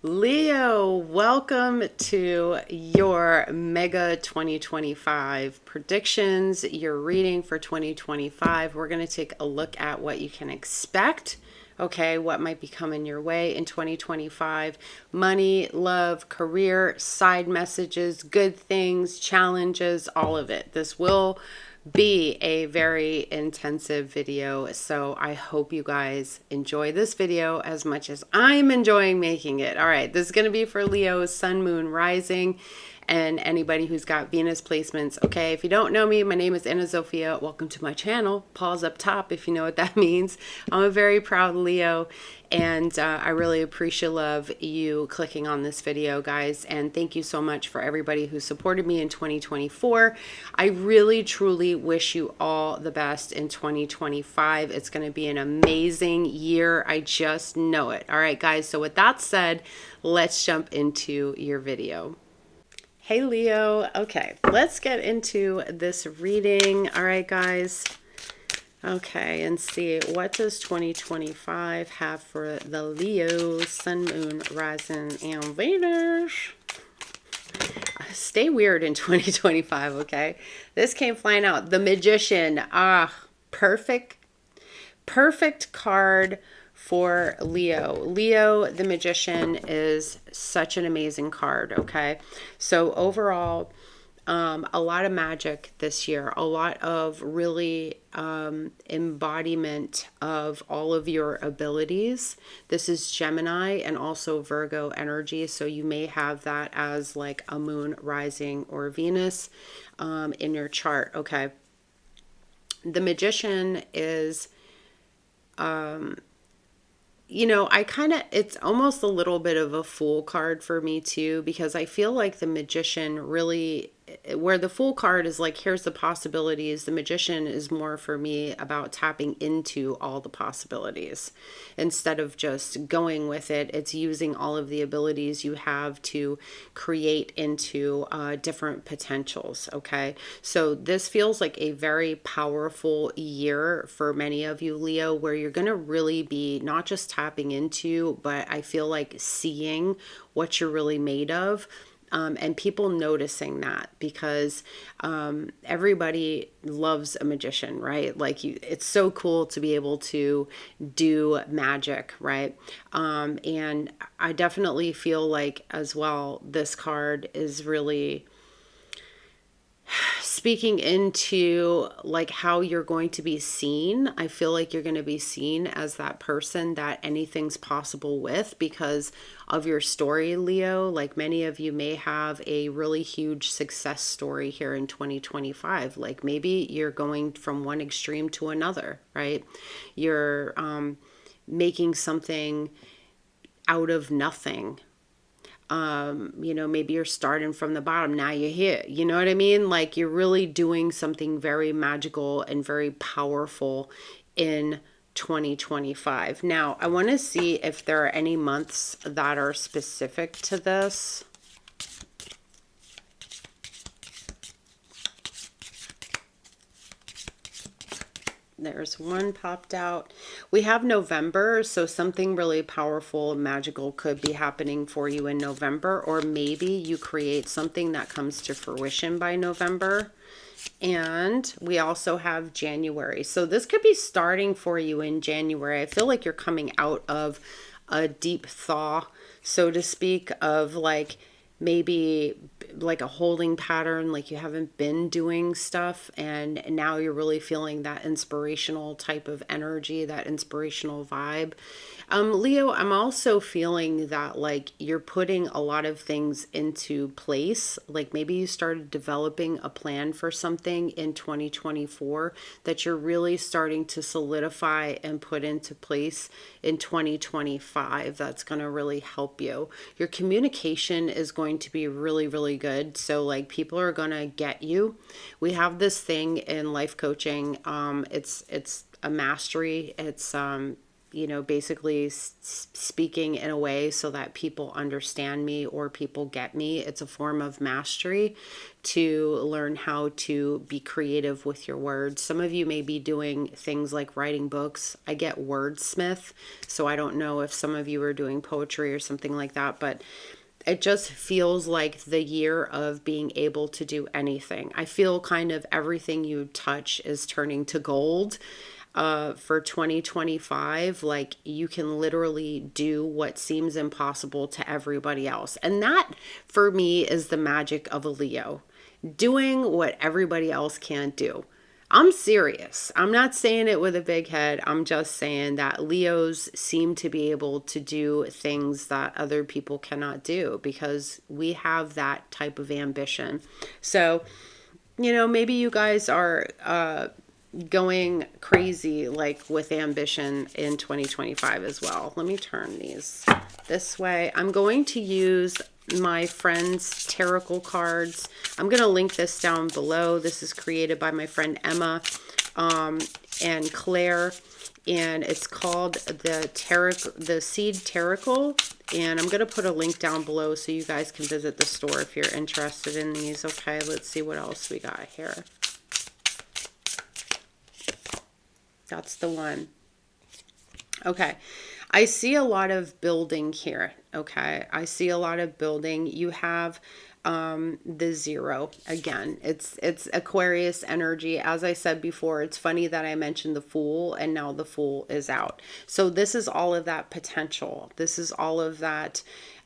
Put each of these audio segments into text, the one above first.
Leo, welcome to your Mega 2025 predictions, your reading for 2025. We're going to take a look at what you can expect, okay, what might be coming your way in 2025. Money, love, career, side messages, good things, challenges, all of it. This will be a very intensive video, so I hope you guys enjoy this video as much as I'm enjoying making it. All right, this is going to be for Leo's sun, moon, rising, and anybody who's got Venus placements. Okay, if you don't know me, my name is Ana Zsofia. Welcome to my channel. Pause up top if you know what that means. I'm a very proud Leo, and I really appreciate you clicking on this video, guys. And thank you so much for everybody who supported me in 2024. I really, truly wish you all the best in 2025. It's going to be an amazing year. I just know it. All right, guys. So with that said, let's jump into your video. Hey Leo, okay, let's get into this reading. All right, guys. Okay, and see, what does 2025 have for the Leo, sun, moon, rising, and Venus? Stay weird in 2025, okay? This came flying out. The Magician. Perfect card for Leo. Leo, the Magician, is such an amazing card, okay? So overall, a lot of magic this year, a lot of really embodiment of all of your abilities. This is Gemini and also Virgo energy, so you may have that as like a moon, rising, or Venus in your chart, okay? The Magician is it's almost a little bit of a fool card for me too, because I feel like the Magician really, where the Fool card is like, here's the possibilities, the Magician is more for me about tapping into all the possibilities. Instead of just going with it, it's using all of the abilities you have to create into different potentials, okay? So this feels like a very powerful year for many of you, Leo, where you're going to really be not just tapping into, but I feel like seeing what you're really made of. And people noticing that, because everybody loves a magician, right? Like it's so cool to be able to do magic, right? And I definitely feel like as well, this card is really speaking into like how you're going to be seen. I feel like you're going to be seen as that person that anything's possible with because of your story, Leo. Like many of you may have a really huge success story here in 2025. Like maybe you're going from one extreme to another, right? You're making something out of nothing. Maybe you're starting from the bottom, now you're here, you know what I mean? Like you're really doing something very magical and very powerful in 2025. Now, I want to see if there are any months that are specific to this. There's one popped out. We have November, so something really powerful, magical could be happening for you in November, or maybe you create something that comes to fruition by November. And we also have January. So this could be starting for you in January. I feel like you're coming out of a deep thaw, so to speak, of like maybe like a holding pattern, like you haven't been doing stuff, and now you're really feeling that inspirational type of energy, that inspirational vibe. Leo, I'm also feeling that like you're putting a lot of things into place. Like maybe you started developing a plan for something in 2024 that you're really starting to solidify and put into place in 2025. That's going to really help you. Your communication is going to be really, really good. So like people are going to get you. We have this thing in life coaching. It's a mastery. It's basically speaking in a way so that people understand me or people get me. It's a form of mastery to learn how to be creative with your words. Some of you may be doing things like writing books. I get wordsmith, so I don't know if some of you are doing poetry or something like that, but it just feels like the year of being able to do anything. I feel kind of everything you touch is turning to gold. For 2025, like you can literally do what seems impossible to everybody else. And that for me is the magic of a Leo, doing what everybody else can't do. I'm serious. I'm not saying it with a big head. I'm just saying that Leos seem to be able to do things that other people cannot do because we have that type of ambition. So, maybe you guys are going crazy like with ambition in 2025 as well. Let me turn these this way. I'm going to use my friend's tarot cards. I'm going to link this down below. This is created by my friend Emma and Claire, and it's called the Seed Tarot. And I'm going to put a link down below so you guys can visit the store if you're interested in these. Okay, let's see what else we got here. That's the one. Okay. I see a lot of building here. Okay. I see a lot of building. You have the 0 again. It's Aquarius energy. As I said before, it's funny that I mentioned the Fool and now the Fool is out. So this is all of that potential. This is all of that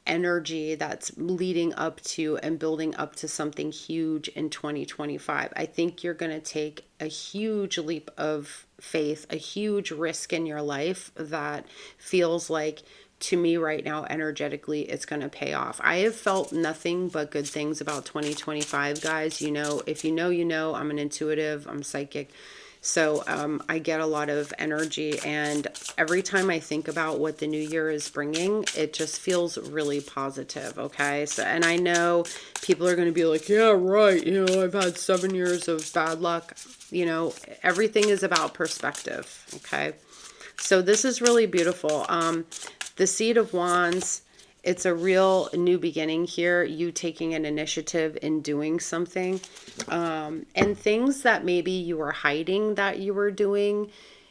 energy that's leading up to and building up to something huge in 2025. I think you're going to take a huge leap of faith, a huge risk in your life that feels like, to me right now, energetically, it's going to pay off. I have felt nothing but good things about 2025, guys. If you know, I'm an intuitive, I'm psychic. So I get a lot of energy, and every time I think about what the new year is bringing, it just feels really positive. Okay. So, and I know people are going to be like, yeah, right. I've had 7 years of bad luck. Everything is about perspective. Okay. So this is really beautiful. The Seed of Wands, it's a real new beginning here. You taking an initiative in doing something. And things that maybe you were hiding that you were doing,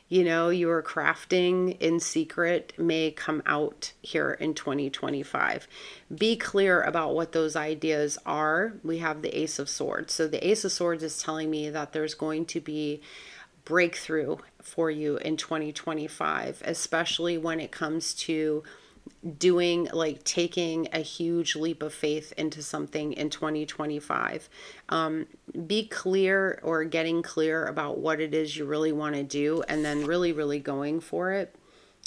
you were crafting in secret may come out here in 2025. Be clear about what those ideas are. We have the Ace of Swords. So the Ace of Swords is telling me that there's going to be breakthrough for you in 2025, especially when it comes to taking a huge leap of faith into something in 2025. Be clear or getting clear about what it is you really want to do and then really, really going for it.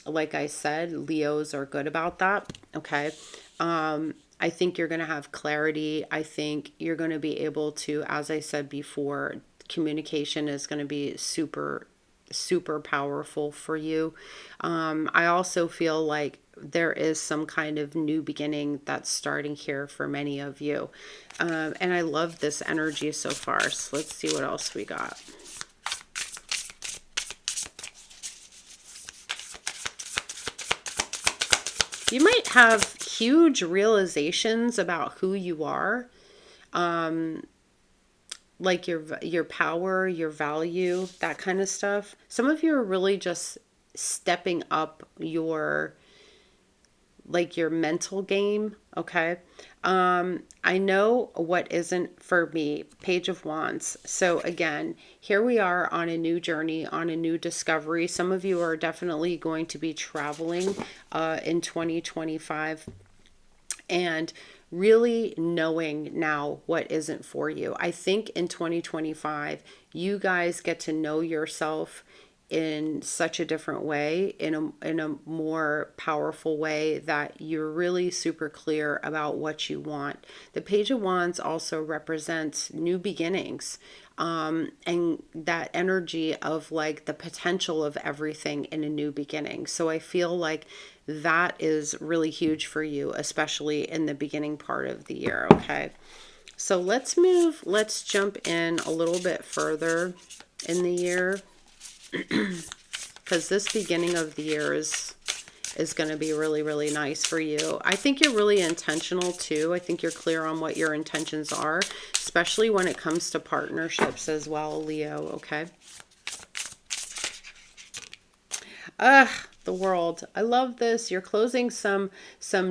Like I said, Leos are good about that. Okay. I think you're going to have clarity. I think you're going to be able to, as I said before, communication is going to be super, super powerful for you. I also feel like there is some kind of new beginning that's starting here for many of you. And I love this energy so far. So let's see what else we got. You might have huge realizations about who you are. Like your power, your value, that kind of stuff. Some of you are really just stepping up your mental game. Okay. I know what isn't for me. Page of Wands. So again, here we are on a new journey, on a new discovery. Some of you are definitely going to be traveling in 2025 and really knowing now what isn't for you. I think in 2025, you guys get to know yourself in such a different way, in a more powerful way, that you're really super clear about what you want. The Page of Wands also represents new beginnings, and that energy of like the potential of everything in a new beginning. So I feel like that is really huge for you, especially in the beginning part of the year. Okay. So let's jump in a little bit further in the year. because this beginning of the year is going to be really, really nice for you. I think you're really intentional too. I think you're clear on what your intentions are, especially when it comes to partnerships as well, Leo, okay? The world. I love this. You're closing some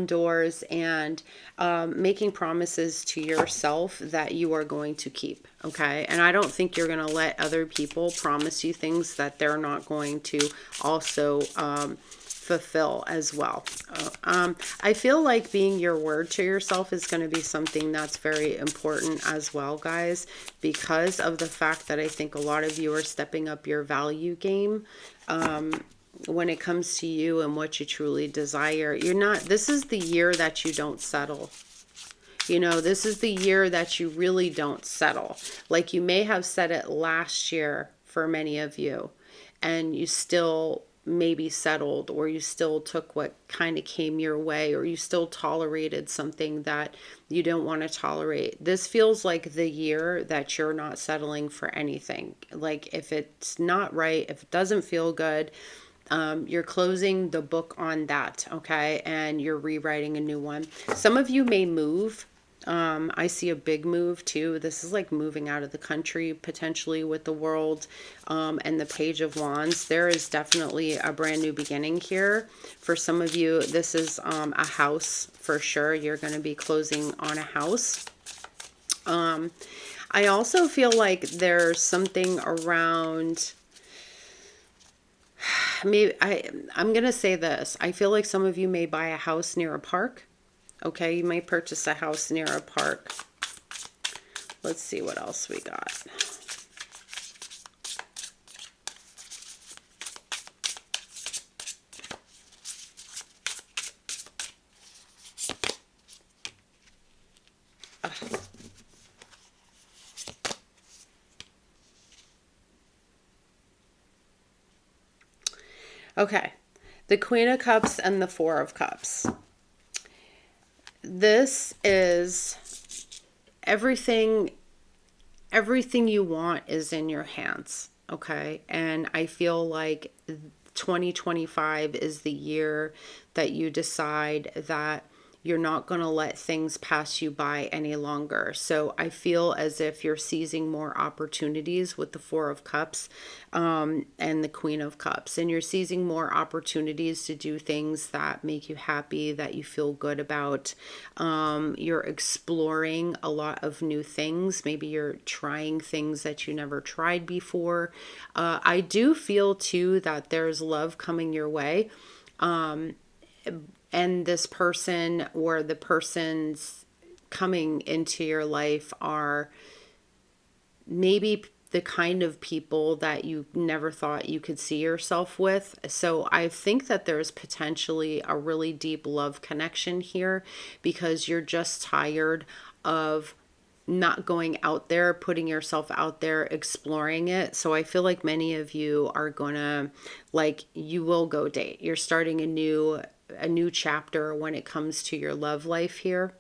doors and making promises to yourself that you are going to keep, okay? And I don't think you're going to let other people promise you things that they're not going to also fulfill as well. I feel like being your word to yourself is going to be something that's very important as well, guys, because of the fact that I think a lot of you are stepping up your value game. When it comes to you and what you truly desire, this is the year that you don't settle. You know, this is the year that you really don't settle. Like, you may have said it last year for many of you, and you still maybe settled, or you still took what kind of came your way, or you still tolerated something that you don't want to tolerate. This feels like the year that you're not settling for anything. Like, if it's not right, if it doesn't feel good, you're closing the book on that, okay? And you're rewriting a new one. Some of you may move. I see a big move too. This is like moving out of the country, potentially, with the world and the Page of Wands. There is definitely a brand new beginning here. For some of you, this is a house for sure. You're going to be closing on a house. I also feel like there's something around... Maybe I'm going to say this. I feel like some of you may buy a house near a park. Okay, you may purchase a house near a park. Let's see what else we got. Okay, the Queen of Cups and the Four of Cups. This is everything you want is in your hands, okay? And I feel like 2025 is the year that you decide that you're not going to let things pass you by any longer. So I feel as if you're seizing more opportunities with the Four of Cups and the Queen of Cups. And you're seizing more opportunities to do things that make you happy, that you feel good about. You're exploring a lot of new things. Maybe you're trying things that you never tried before. I do feel too that there's love coming your way. And this person or the persons coming into your life are maybe the kind of people that you never thought you could see yourself with. So I think that there's potentially a really deep love connection here, because you're just tired of not going out there, putting yourself out there, exploring it. So I feel like many of you are gonna, like, you will go date. You're starting a new chapter when it comes to your love life here.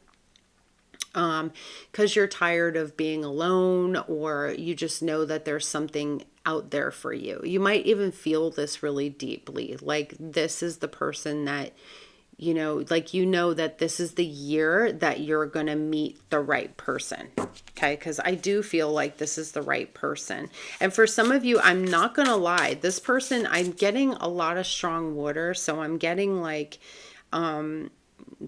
Because you're tired of being alone, or you just know that there's something out there for you. You might even feel this really deeply. Like, this is the person that, you know, like, you know that this is the year that you're going to meet the right person. Okay. Because I do feel like this is the right person. And for some of you, I'm not going to lie, this person, I'm getting a lot of strong water. So I'm getting like,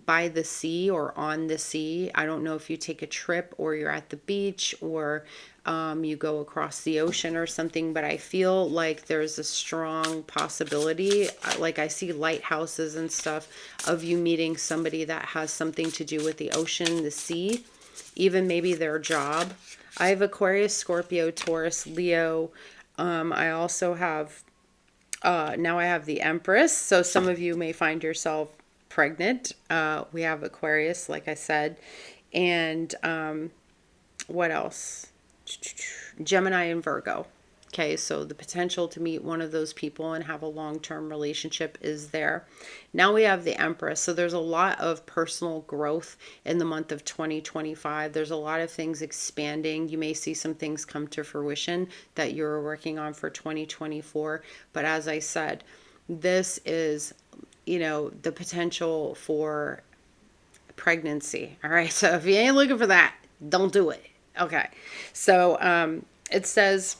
by the sea or on the sea. I don't know if you take a trip or you're at the beach, or you go across the ocean or something, but I feel like there's a strong possibility, like I see lighthouses and stuff, of you meeting somebody that has something to do with the ocean, the sea, even maybe their job. I have Aquarius, Scorpio, Taurus, Leo. I also have, now I have the Empress. So some of you may find yourself pregnant. We have Aquarius, like I said, and what else? Gemini and Virgo. Okay, so the potential to meet one of those people and have a long-term relationship is there. Now we have the Empress. So there's a lot of personal growth in the month of 2025. There's a lot of things expanding. You may see some things come to fruition that you're working on for 2024. But as I said, this is, the potential for pregnancy. All right, so if you ain't looking for that, don't do it. Okay, so it says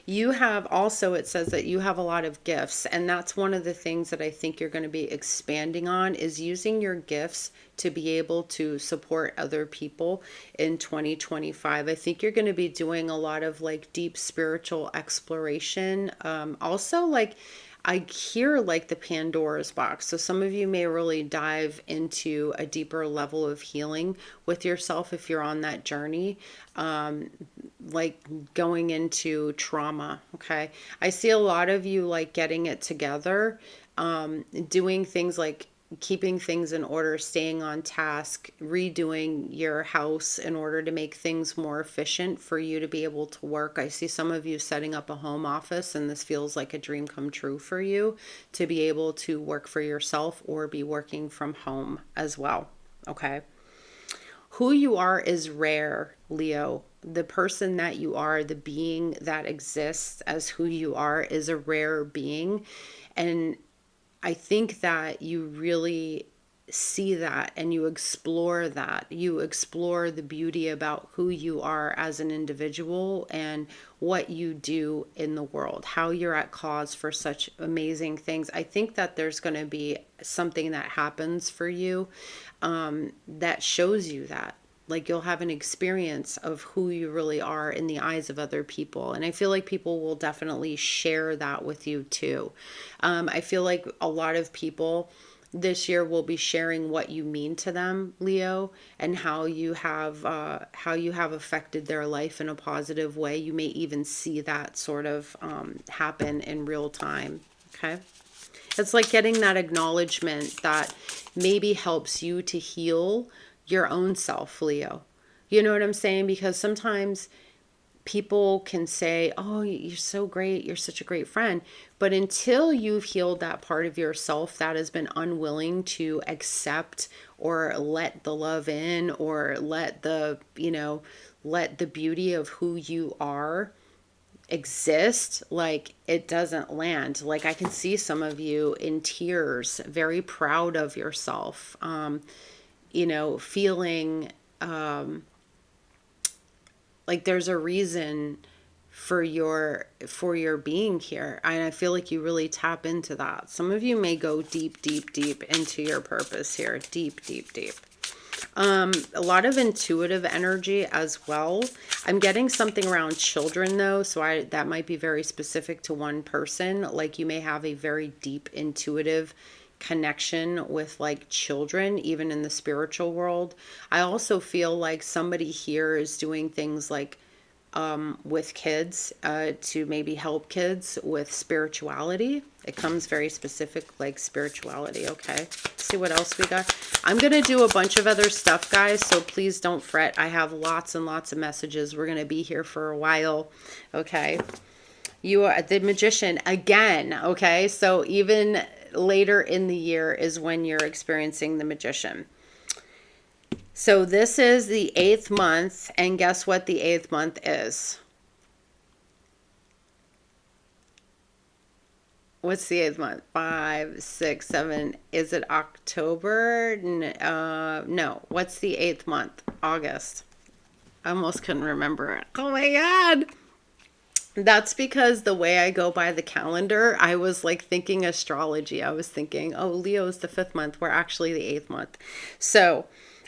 it says that you have a lot of gifts, and that's one of the things that I think you're going to be expanding on, is using your gifts to be able to support other people in 2025. I think you're going to be doing a lot of like deep spiritual exploration. Also, like, I hear like the Pandora's box. So some of you may really dive into a deeper level of healing with yourself if you're on that journey, like going into trauma. Okay. I see a lot of you like getting it together, doing things like keeping things in order, staying on task, redoing your house in order to make things more efficient for you to be able to work. I see some of you setting up a home office, and this feels like a dream come true for you to be able to work for yourself or be working from home as well. Okay. Who you are is rare, Leo. The person that you are, the being that exists as who you are, is a rare being. And I think that you really see that and you explore that. You explore the beauty about who you are as an individual and what you do in the world, how you're at cause for such amazing things. I think that there's going to be something that happens for you that shows you that. Like, you'll have an experience of who you really are in the eyes of other people. And I feel like people will definitely share that with you too. I feel like a lot of people this year will be sharing what you mean to them, Leo, and how you have affected their life in a positive way. You may even see that sort of happen in real time. Okay. It's like getting that acknowledgement that maybe helps you to heal your own self, Leo. You know what I'm saying? Because sometimes people can say, oh, you're so great, you're such a great friend. But until you've healed that part of yourself that has been unwilling to accept or let the love in, or let the beauty of who you are exist, like, it doesn't land. Like, I can see some of you in tears, very proud of yourself, feeling like there's a reason for your being here. And I feel like you really tap into that. Some of you may go deep, deep, deep into your purpose here. Deep, deep, deep. A lot of intuitive energy as well. I'm getting something around children though, so that might be very specific to one person. Like, you may have a very deep intuitive connection with like children, even in the spiritual world. I also feel like somebody here is doing things like with kids, to maybe help kids with spirituality. It comes very specific, like spirituality. Okay, let's see what else we got. I'm going to do a bunch of other stuff, guys, so please don't fret. I have lots and lots of messages. We're going to be here for a while. Okay. You are the Magician again. Okay. So even later in the year is when you're experiencing the Magician. So this is the 8th month, and guess what the 8th month is? What's the 8th month? 5, 6, 7. Is it October? No. What's the 8th month? August. I almost couldn't remember it. Oh my God. That's because the way I go by the calendar, I was like thinking astrology. I was thinking, oh, Leo is the 5th month. We're actually the 8th month. So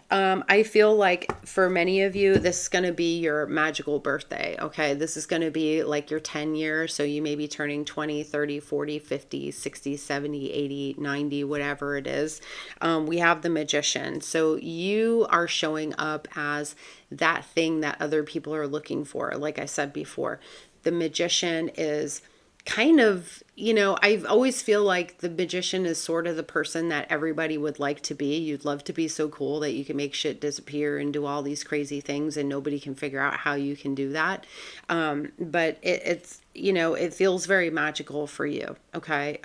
I feel like for many of you, this is going to be your magical birthday. Okay. This is going to be like your 10 years. So you may be turning 20, 30, 40, 50, 60, 70, 80, 90, whatever it is. We have the Magician. So you are showing up as that thing that other people are looking for. Like I said before, the Magician is kind of, I always feel like the magician is sort of the person that everybody would like to be. You'd love to be so cool that you can make shit disappear and do all these crazy things and nobody can figure out how you can do that. But it's, it feels very magical for you. Okay.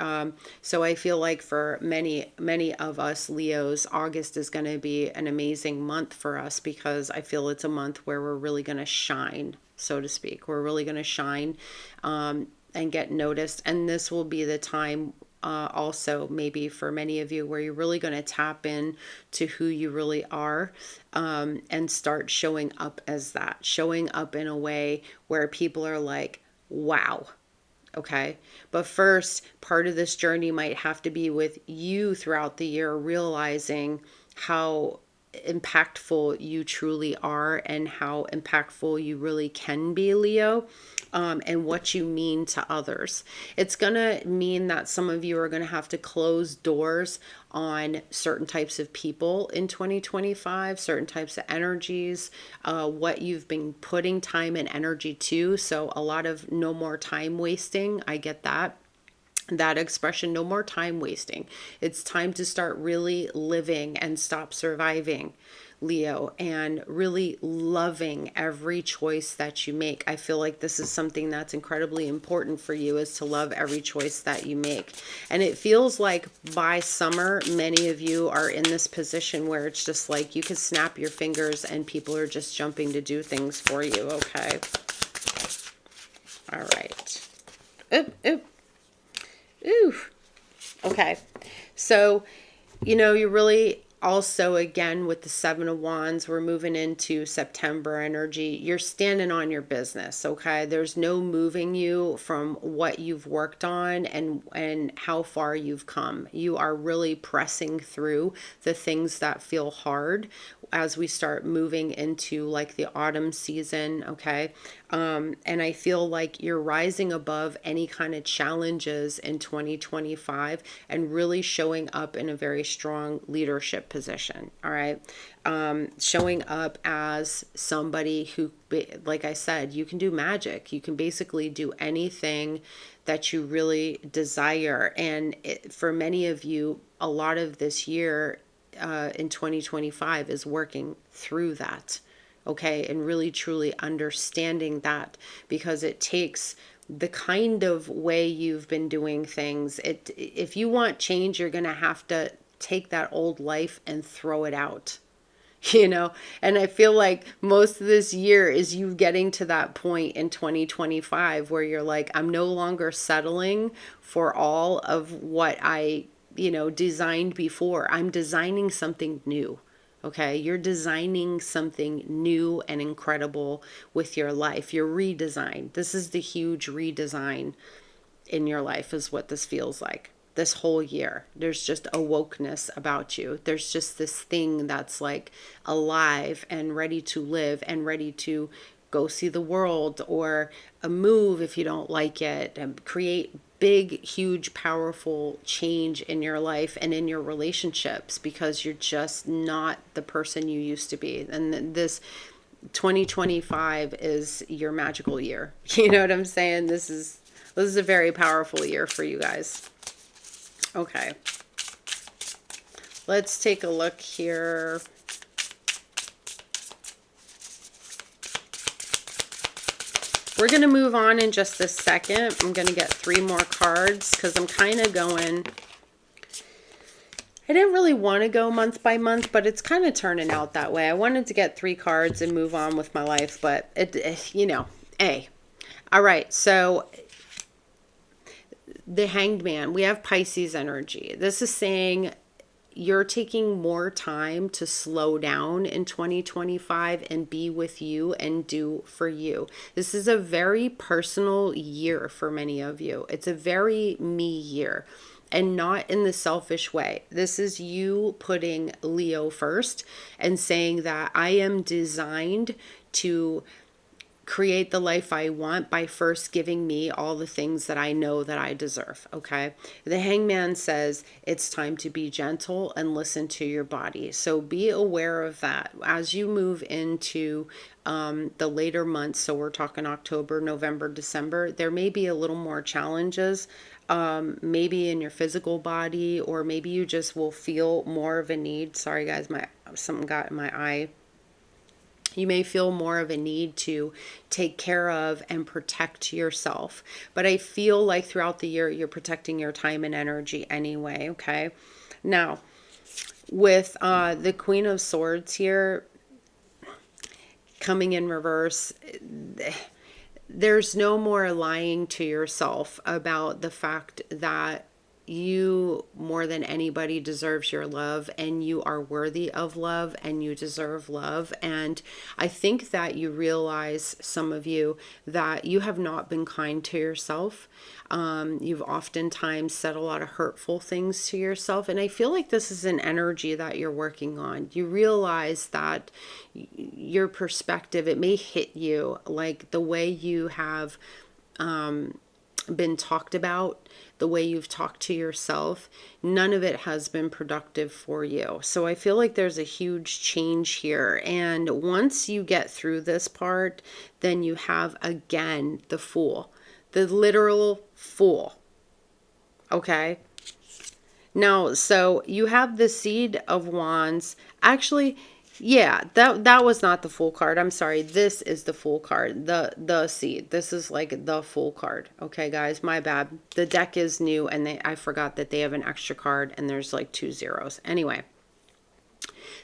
So I feel like for many of us Leos, August is going to be an amazing month for us because I feel it's a month where we're really going to shine, so to speak. We're really going to shine. And get noticed. And this will be the time also maybe for many of you where you're really going to tap in to who you really are, and start showing up as that, showing up in a way where people are like, wow. Okay. But first, part of this journey might have to be with you throughout the year, realizing how impactful you truly are and how impactful you really can be, Leo. And what you mean to others. It's going to mean that some of you are going to have to close doors on certain types of people in 2025, certain types of energies, what you've been putting time and energy to. So a lot of no more time wasting. I get that expression, no more time wasting. It's time to start really living and stop surviving, Leo, and really loving every choice that you make. I feel like this is something that's incredibly important for you, is to love every choice that you make. And it feels like by summer, many of you are in this position where it's just like you can snap your fingers and people are just jumping to do things for you. Okay. All right. Oop, oop. Ooh. Okay. So, you really also, again, with the Seven of Wands, we're moving into September energy. You're standing on your business. Okay. There's no moving you from what you've worked on and how far you've come. You are really pressing through the things that feel hard as we start moving into like the autumn season. Okay. And I feel like you're rising above any kind of challenges in 2025 and really showing up in a very strong leadership position. All right. Showing up as somebody who, like I said, you can do magic. You can basically do anything that you really desire. And for many of you, a lot of this year in 2025 is working through that. Okay. And really truly understanding that, because it takes the kind of way you've been doing things. If you want change, you're going to have to take that old life and throw it out, and I feel like most of this year is you getting to that point in 2025 where you're like, I'm no longer settling for all of what I designed before. I'm designing something new. Okay, you're designing something new and incredible with your life. You're redesigned. This is the huge redesign in your life, is what this feels like. This whole year, there's just awokeness about you. There's just this thing that's like alive and ready to live and ready to go see the world, or a move if you don't like it, and create big, huge, powerful change in your life and in your relationships, because you're just not the person you used to be. And this 2025 is your magical year. You know what I'm saying? This is a very powerful year for you guys. Okay. Let's take a look here. We're going to move on in just a second. I'm going to get 3 more cards because I'm kind of going, I didn't really want to go month by month, but it's kind of turning out that way. I wanted to get 3 cards and move on with my life, but all right. So the Hanged Man, we have Pisces energy. This is saying you're taking more time to slow down in 2025 and be with you and do for you. This is a very personal year for many of you. It's a very me year, and not in the selfish way. This is you putting Leo first and saying that I am designed to create the life I want by first giving me all the things that I know that I deserve. Okay. The Hangman says it's time to be gentle and listen to your body. So be aware of that as you move into the later months. So we're talking October, November, December. There may be a little more challenges, maybe in your physical body, or maybe you just will feel more of a need. Sorry guys, something got in my eye. You may feel more of a need to take care of and protect yourself. But I feel like throughout the year, you're protecting your time and energy anyway, okay? Now, with the Queen of Swords here coming in reverse, there's no more lying to yourself about the fact that you, more than anybody, deserves your love, and you are worthy of love, and you deserve love. And I think that you realize, some of you, that you have not been kind to yourself. You've oftentimes said a lot of hurtful things to yourself, and I feel like this is an energy that you're working on. You realize that your perspective, it may hit you like the way you have been talked about, the way you've talked to yourself, none of it has been productive for you. So I feel like there's a huge change here. And once you get through this part, then you have again the Fool, the literal Fool. Okay. Now, so you have the Seed of Wands. Actually, yeah, that was not the Fool card. I'm sorry. This is the Fool card. The Seed. This is like the Fool card. Okay, guys, my bad. The deck is new, and I forgot that they have an extra card, and there's like 2 zeros. Anyway.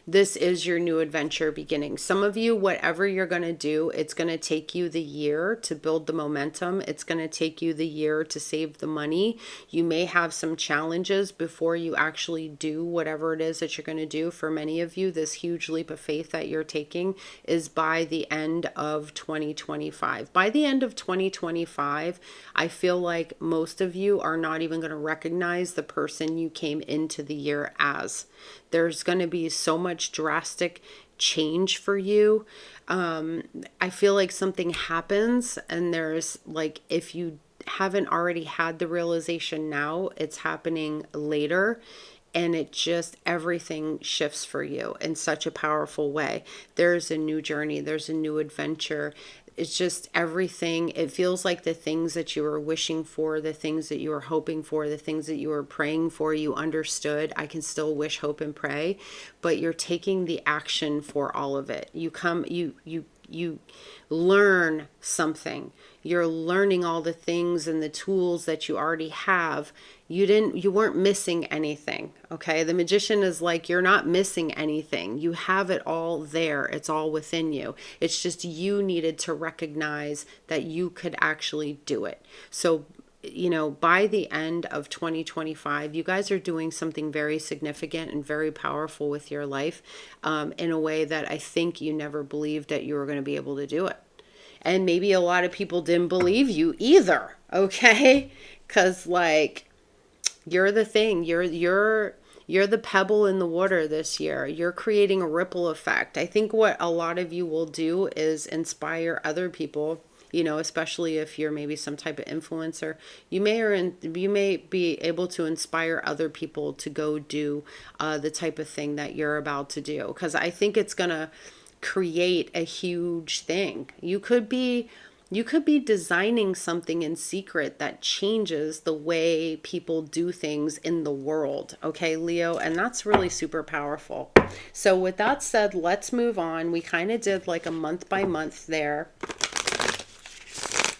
This is your new adventure beginning. Some of you, whatever you're going to do, it's going to take you the year to build the momentum. It's going to take you the year to save the money. You may have some challenges before you actually do whatever it is that you're going to do. For many of you, this huge leap of faith that you're taking is by the end of 2025. By the end of 2025, I feel like most of you are not even going to recognize the person you came into the year as. There's going to be so much drastic change for you. I feel like something happens, and there's like, if you haven't already had the realization now, it's happening later. And it just, everything shifts for you in such a powerful way. There's a new journey. There's a new adventure. It's just everything. It feels like the things that you were wishing for, the things that you were hoping for, the things that you were praying for, you understood. I can still wish, hope, and pray, but you're taking the action for all of it. You learn something. You're learning all the things and the tools that you already have. You weren't missing anything. Okay. The Magician is like, you're not missing anything. You have it all there. It's all within you. It's just, you needed to recognize that you could actually do it. So, you know, by the end of 2025, you guys are doing something very significant and very powerful with your life, in a way that I think you never believed that you were going to be able to do it. And maybe a lot of people didn't believe you either. Okay. 'Cause like, you're the thing, you're the pebble in the water this year. You're creating a ripple effect. I think what a lot of you will do is inspire other people, you know, especially if you're maybe some type of influencer. You may be able to inspire other people to go do the type of thing that you're about to do. Because I think it's going to create a huge thing. You could be designing something in secret that changes the way people do things in the world. Okay, Leo, and that's really super powerful. So with that said, let's move on. We kind of did like a month by month there.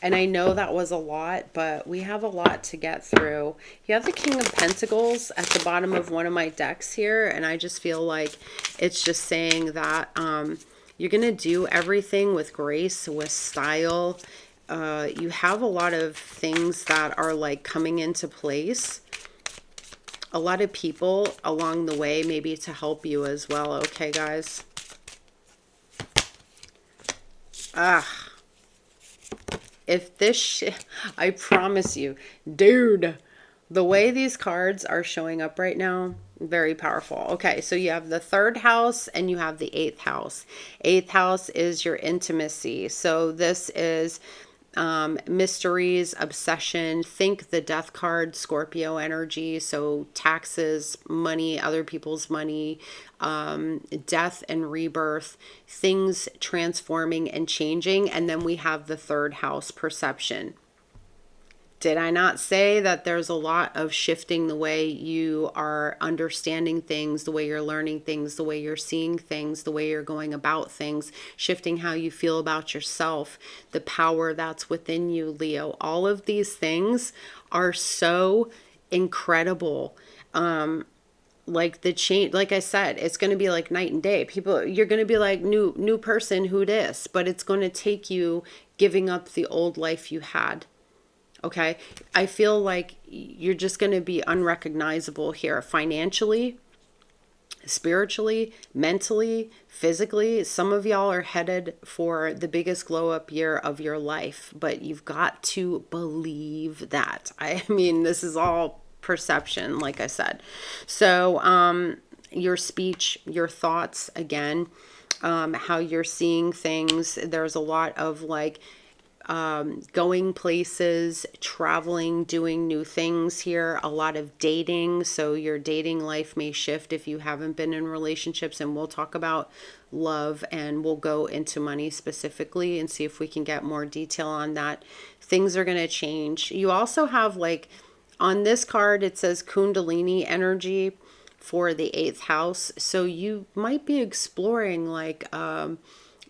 And I know that was a lot, but we have a lot to get through. You have the King of Pentacles at the bottom of one of my decks here. And I just feel like it's just saying that you're going to do everything with grace, with style. You have a lot of things that are like coming into place. A lot of people along the way, maybe to help you as well. Okay, guys. If this I promise you, dude, the way these cards are showing up right now, Very powerful. Okay, so you have the third house and you have the eighth house. Eighth house is your intimacy. So this is mysteries, obsession. Think the death card, Scorpio energy. So taxes, money, other people's money, death and rebirth, things transforming and changing. And then we have the third house, perception. Did I not say that there's a lot of shifting the way you are understanding things, the way you're learning things, the way you're seeing things, the way you're going about things, shifting how you feel about yourself, the power that's within you, Leo. All of these things are so incredible. Like the change, like I said, it's going to be like night and day. People, you're going to be like new person, who dis, but it's going to take you giving up the old life you had. Okay. I feel like you're just going to be unrecognizable here financially, spiritually, mentally, physically. Some of y'all are headed for the biggest glow up year of your life, but you've got to believe that. I mean, this is all perception, like I said. So, your speech, your thoughts, again, how you're seeing things. There's a lot of like, going places, traveling, doing new things here, a lot of dating. So your dating life may shift if you haven't been in relationships, and we'll talk about love and we'll go into money specifically and see if we can get more detail on that. Things are going to change. You also have like on this card, it says Kundalini energy for the eighth house. So you might be exploring like,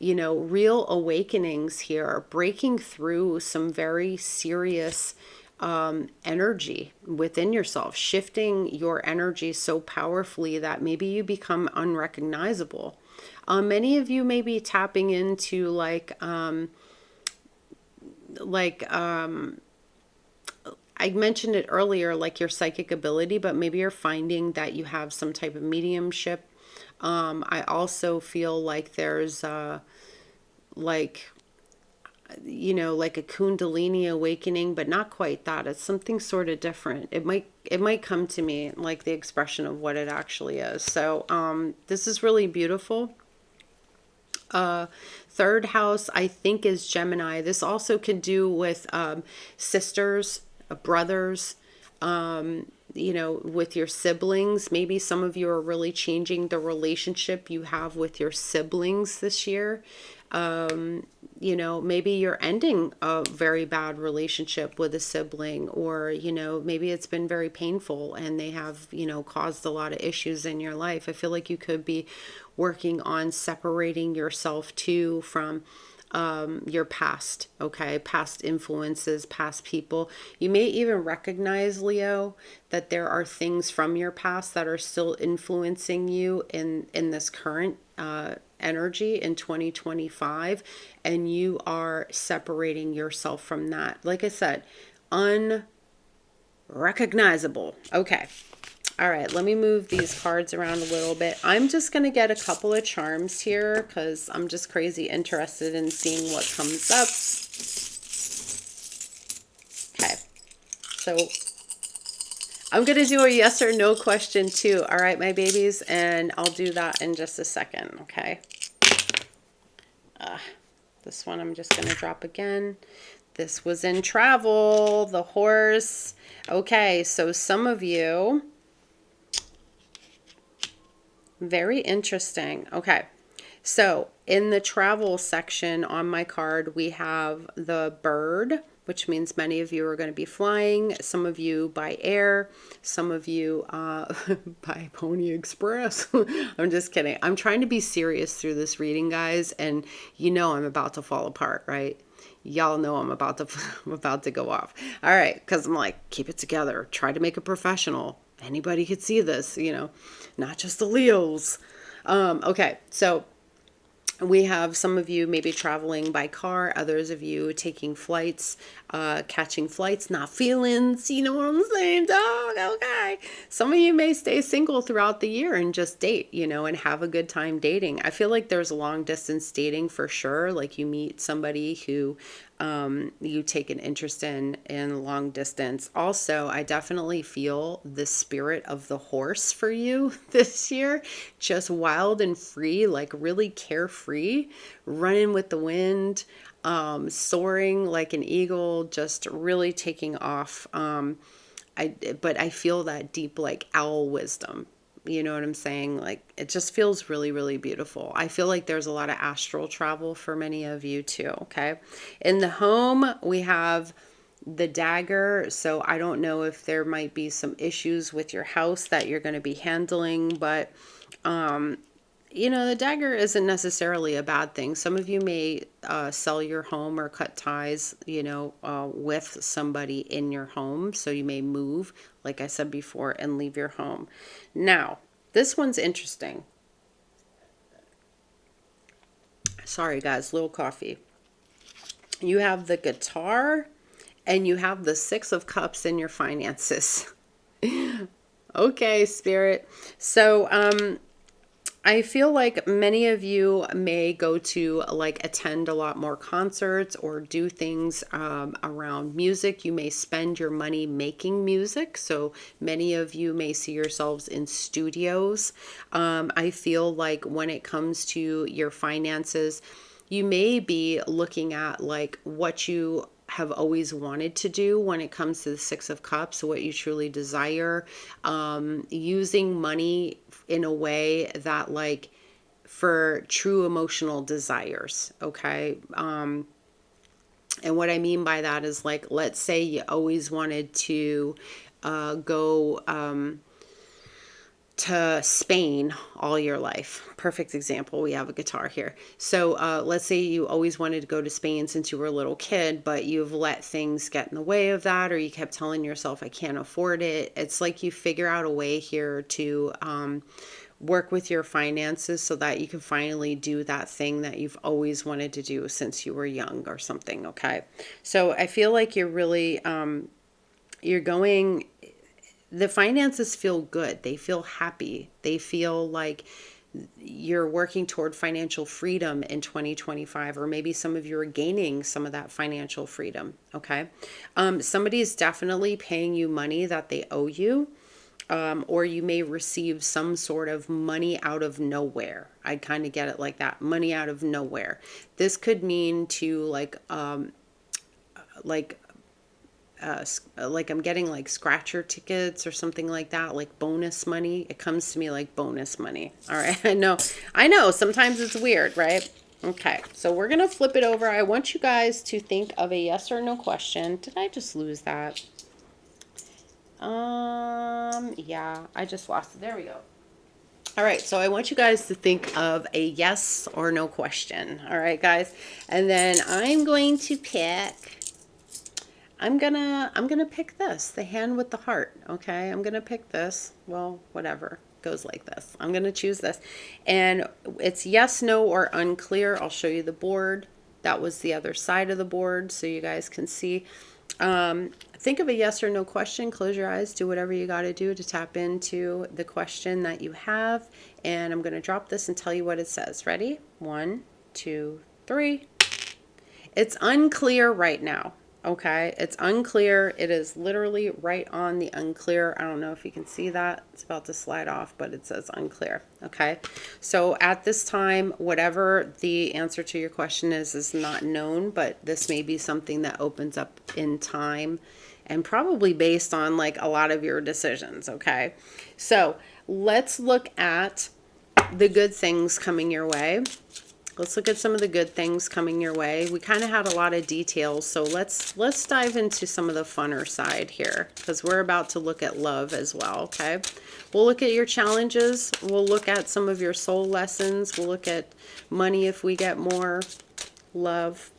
real awakenings here, breaking through some very serious energy within yourself, shifting your energy so powerfully that maybe you become unrecognizable. Many of you may be tapping into I mentioned it earlier, like your psychic ability, but maybe you're finding that you have some type of mediumship. I also feel like there's like a Kundalini awakening, but not quite that. It's something sort of different. It might come to me like the expression of what it actually is. So this is really beautiful. Third house, I think, is Gemini. This also could do with sisters, brothers, with your siblings. Maybe some of you are really changing the relationship you have with your siblings this year. Maybe you're ending a very bad relationship with a sibling, or, maybe it's been very painful and they have, caused a lot of issues in your life. I feel like you could be working on separating yourself too from your past, okay? Past influences, past people. You may even recognize, Leo, that there are things from your past that are still influencing you in this current energy in 2025, and you are separating yourself from that. Like I said, unrecognizable. Okay. All right, let me move these cards around a little bit. I'm just going to get a couple of charms here because I'm just crazy interested in seeing what comes up. Okay, so I'm going to do a yes or no question too. All right, my babies, and I'll do that in just a second, okay? This one I'm just going to drop again. This was in travel, the horse. Okay, so some of you... Very interesting. Okay. So in the travel section on my card, we have the bird, which means many of you are going to be flying. Some of you by air, some of you by Pony Express. I'm just kidding. I'm trying to be serious through this reading, guys. And I'm about to fall apart, right? Y'all know I'm about to go off. All right. Because I'm like, keep it together. Try to make it professional. Anybody could see this, not just the Leos. Okay, so We have some of you maybe traveling by car, others of you taking flights, catching flights, not feelings, you know what I'm saying, dog? Okay. Some of you may stay single throughout the year and just date, you know, and have a good time dating. I feel like there's long distance dating for sure. Like you meet somebody who you take an interest in long distance. Also, I definitely feel the spirit of the horse for you this year, just wild and free, like really carefree, running with the wind, soaring like an eagle, just really taking off. But I feel that deep like owl wisdom. You know what I'm saying? Like it just feels really, really beautiful. I feel like there's a lot of astral travel for many of you too. Okay. In the home, we have the dagger. So I don't know if there might be some issues with your house that you're going to be handling, but you know, the dagger isn't necessarily a bad thing. Some of you may sell your home or cut ties, you know, with somebody in your home. So you may move, like I said before, and leave your home. Now, this one's interesting. Sorry, guys, little coffee. You have the guitar and you have the Six of Cups in your finances. Okay, Spirit. So, I feel like many of you may go to like attend a lot more concerts or do things around music. You may spend your money making music. So many of you may see yourselves in studios. I feel like when it comes to your finances, you may be looking at like what you have always wanted to do when it comes to the Six of Cups, what you truly desire, using money in a way that like for true emotional desires. Okay. And what I mean by that is like, let's say you always wanted to go to Spain all your life. Perfect example. We have a guitar here. So let's say you always wanted to go to Spain since you were a little kid, but you've let things get in the way of that, or you kept telling yourself, I can't afford it. It's like you figure out a way here to work with your finances so that you can finally do that thing that you've always wanted to do since you were young or something. Okay. So I feel like you're really, you're going, the finances feel good. They feel happy. They feel like you're working toward financial freedom in 2025, or maybe some of you are gaining some of that financial freedom. Okay. Somebody is definitely paying you money that they owe you. Or you may receive some sort of money out of nowhere. I kind of get it like that. Money out of nowhere. This could mean to like I'm getting like scratcher tickets or something like that, like bonus money. It comes to me like bonus money. All right. I know. Sometimes it's weird, right? Okay. So we're going to flip it over. I want you guys to think of a yes or no question. Did I just lose that? Yeah, I just lost it. There we go. All right, so I want you guys to think of a yes or no question. All right, guys. And then I'm going to pick, I'm gonna pick this, the hand with the heart. Okay, I'm gonna pick this. Well, whatever. Goes like this. I'm gonna choose this. And it's yes, no, or unclear. I'll show you the board. That was the other side of the board so you guys can see. Think of a yes or no question. Close your eyes. Do whatever you got to do to tap into the question that you have. And I'm going to drop this and tell you what it says. Ready? 1, 2, 3. It's unclear right now. Okay, it's unclear. It is literally right on the unclear. I don't know if you can see that. It's about to slide off, but it says unclear. Okay, so at this time, whatever the answer to your question is not known, but this may be something that opens up in time and probably based on like a lot of your decisions. Okay, so let's look at the good things coming your way. Let's look at some of the good things coming your way. We kind of had a lot of details, so let's dive into some of the funner side here, because we're about to look at love as well, okay? We'll look at your challenges. We'll look at some of your soul lessons. We'll look at money if we get more, love.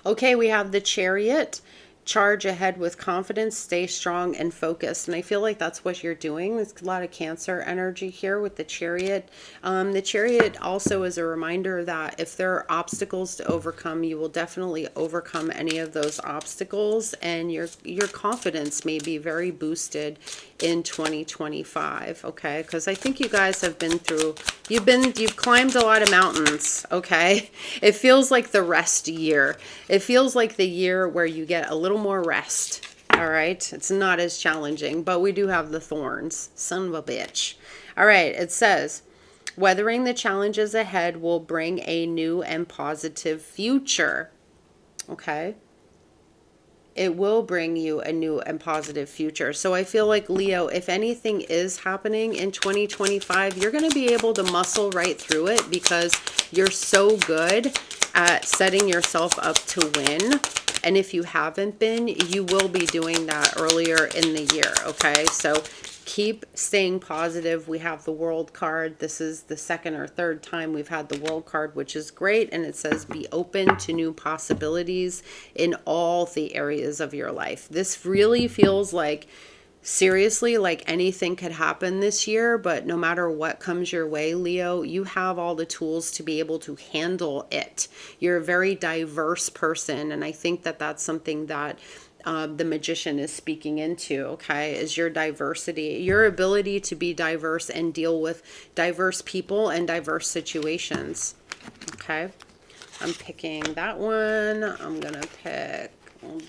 Okay, we have the Chariot. charge ahead with confidence, stay strong and focused. And I feel like that's what you're doing. There's a lot of Cancer energy here with the Chariot. The Chariot also is a reminder that if there are obstacles to overcome, you will definitely overcome any of those obstacles, and your confidence may be very boosted in 2025. Okay, because I think you guys have been through, you've climbed a lot of mountains. Okay, it feels like the rest year. It feels like the year where you get a little more rest. All right, it's not as challenging, but we do have the thorns. Son of a bitch. All right, it says, weathering the challenges ahead will bring a new and positive future. Okay, it will bring you a new and positive future. So I feel like, Leo, if anything is happening in 2025, you're going to be able to muscle right through it because you're so good at setting yourself up to win. And if you haven't been, you will be doing that earlier in the year. Okay, so keep staying positive. We have the World card. This is the second or third time we've had the World card, which is great. And it says be open to new possibilities in all the areas of your life. This really feels like, seriously, like anything could happen this year, but no matter what comes your way, Leo, you have all the tools to be able to handle it. You're a very diverse person, and I think that that's something that the Magician is speaking into, okay, is your diversity, your ability to be diverse and deal with diverse people and diverse situations. Okay, I'm picking that one. I'm gonna pick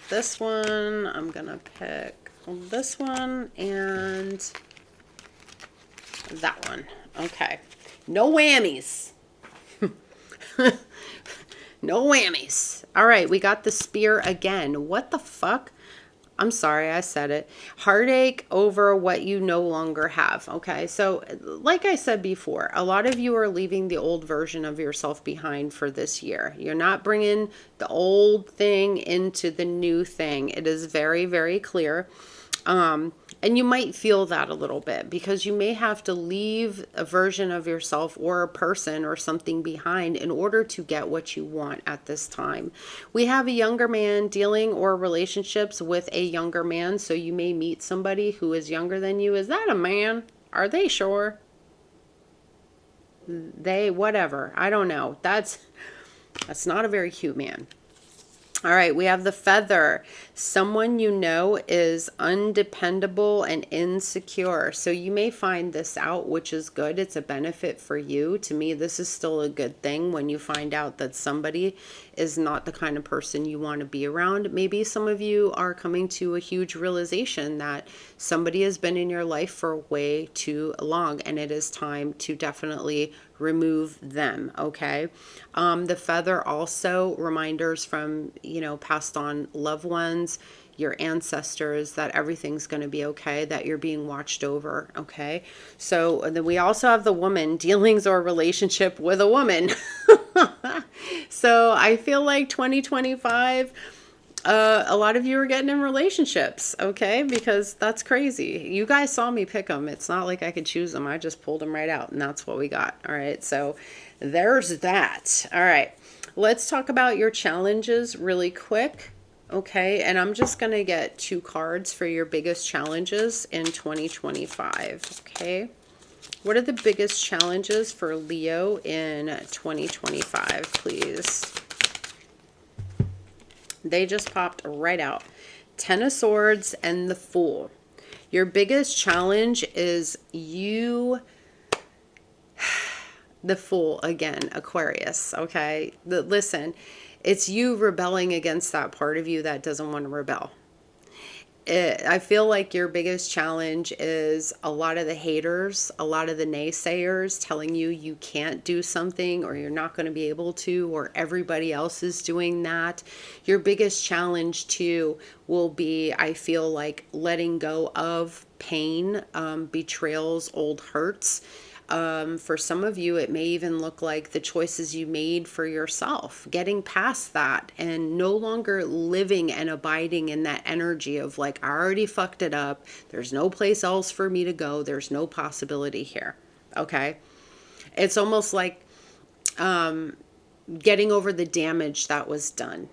this one. I'm gonna pick this one and that one. Okay, no whammies. No whammies. All right, we got the Spear again. What the fuck? I'm sorry, I said it. Heartache over what you no longer have. Okay, so like I said before, a lot of you are leaving the old version of yourself behind for this year. You're not bringing the old thing into the new thing. It is very, very clear. And you might feel that a little bit because you may have to leave a version of yourself or a person or something behind in order to get what you want at this time. We have a younger man dealing or relationships with a younger man. So you may meet somebody who is younger than you. Is that a man? Are they sure? They, whatever. I don't know. That's not a very cute man. All right, we have the Feather. Someone you know is undependable and insecure. So you may find this out, which is good. It's a benefit for you. To me, this is still a good thing when you find out that somebody is not the kind of person you want to be around. Maybe some of you are coming to a huge realization that somebody has been in your life for way too long, and it is time to definitely remove them. Okay. The Feather also reminders from, passed on loved ones, your ancestors, that everything's going to be okay, that you're being watched over. Okay. So then we also have the Woman, dealings or relationship with a woman. So I feel like 2025, a lot of you are getting in relationships, okay? Because that's crazy. You guys saw me pick them. It's not like I could choose them. I just pulled them right out, and that's what we got. All right, so there's that. All right, let's talk about your challenges really quick, okay? And I'm just going to get 2 cards for your biggest challenges in 2025, okay? What are the biggest challenges for Leo in 2025, please? They just popped right out. 10 of Swords and the Fool. Your biggest challenge is you, the Fool again, Aquarius, okay? Listen, it's you rebelling against that part of you that doesn't want to rebel. I feel like your biggest challenge is a lot of the haters, a lot of the naysayers telling you you can't do something or you're not going to be able to, or everybody else is doing that. Your biggest challenge too will be, I feel like, letting go of pain, betrayals, old hurts. For some of you, it may even look like the choices you made for yourself, getting past that and no longer living and abiding in that energy of like, I already fucked it up. There's no place else for me to go. There's no possibility here. Okay. It's almost like getting over the damage that was done.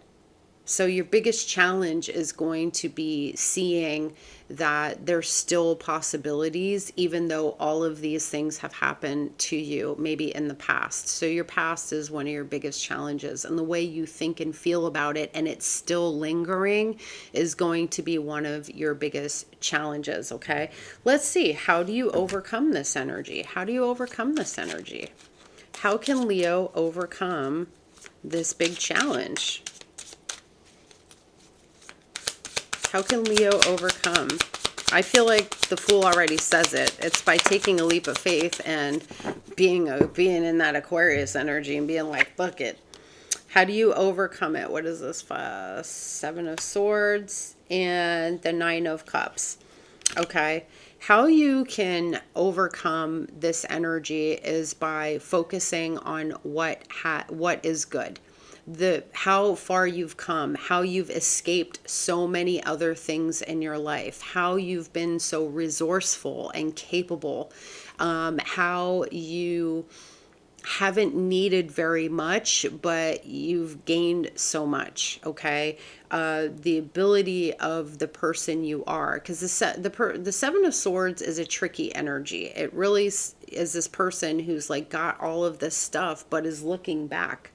So your biggest challenge is going to be seeing that there's still possibilities, even though all of these things have happened to you maybe in the past. So your past is one of your biggest challenges, and the way you think and feel about it, and it's still lingering, is going to be one of your biggest challenges. Okay, let's see, how do you overcome this energy? How do you overcome this energy? How can Leo overcome this big challenge? How can Leo overcome? I feel like the Fool already says it. It's by taking a leap of faith and being in that Aquarius energy and being like, fuck it. How do you overcome it? What is this? Seven of Swords and the Nine of Cups. Okay. How you can overcome this energy is by focusing on what is good. How far you've come, how you've escaped so many other things in your life, how you've been so resourceful and capable, how you haven't needed very much, but you've gained so much. Okay, the ability of the person you are, because the Seven of Swords is a tricky energy. It really is this person who's like got all of this stuff, but is looking back.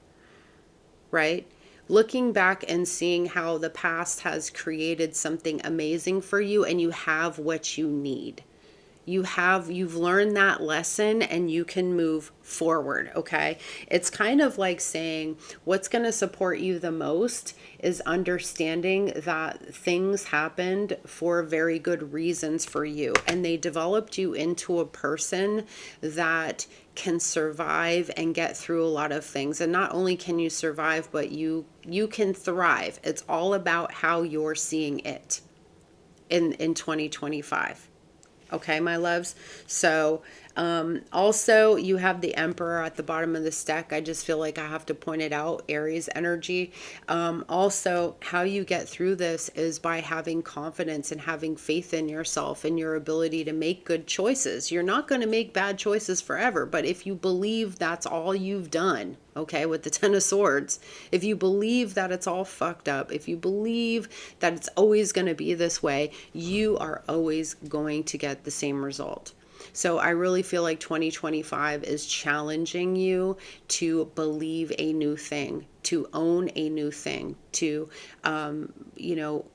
Right? Looking back and seeing how the past has created something amazing for you, and you have what you need. You've learned that lesson and you can move forward. Okay. It's kind of like saying what's going to support you the most is understanding that things happened for very good reasons for you, and they developed you into a person that can survive and get through a lot of things. And not only can you survive, but you can thrive. It's all about how you're seeing it in 2025. Okay, my loves. So also you have the Emperor at the bottom of this deck. I just feel like I have to point it out. Aries energy. Also, how you get through this is by having confidence and having faith in yourself and your ability to make good choices. You're not going to make bad choices forever, but if you believe that's all you've done, okay, with the Ten of Swords, if you believe that it's all fucked up, if you believe that it's always going to be this way, you are always going to get the same result. So I really feel like 2025 is challenging you to believe a new thing, to own a new thing, to,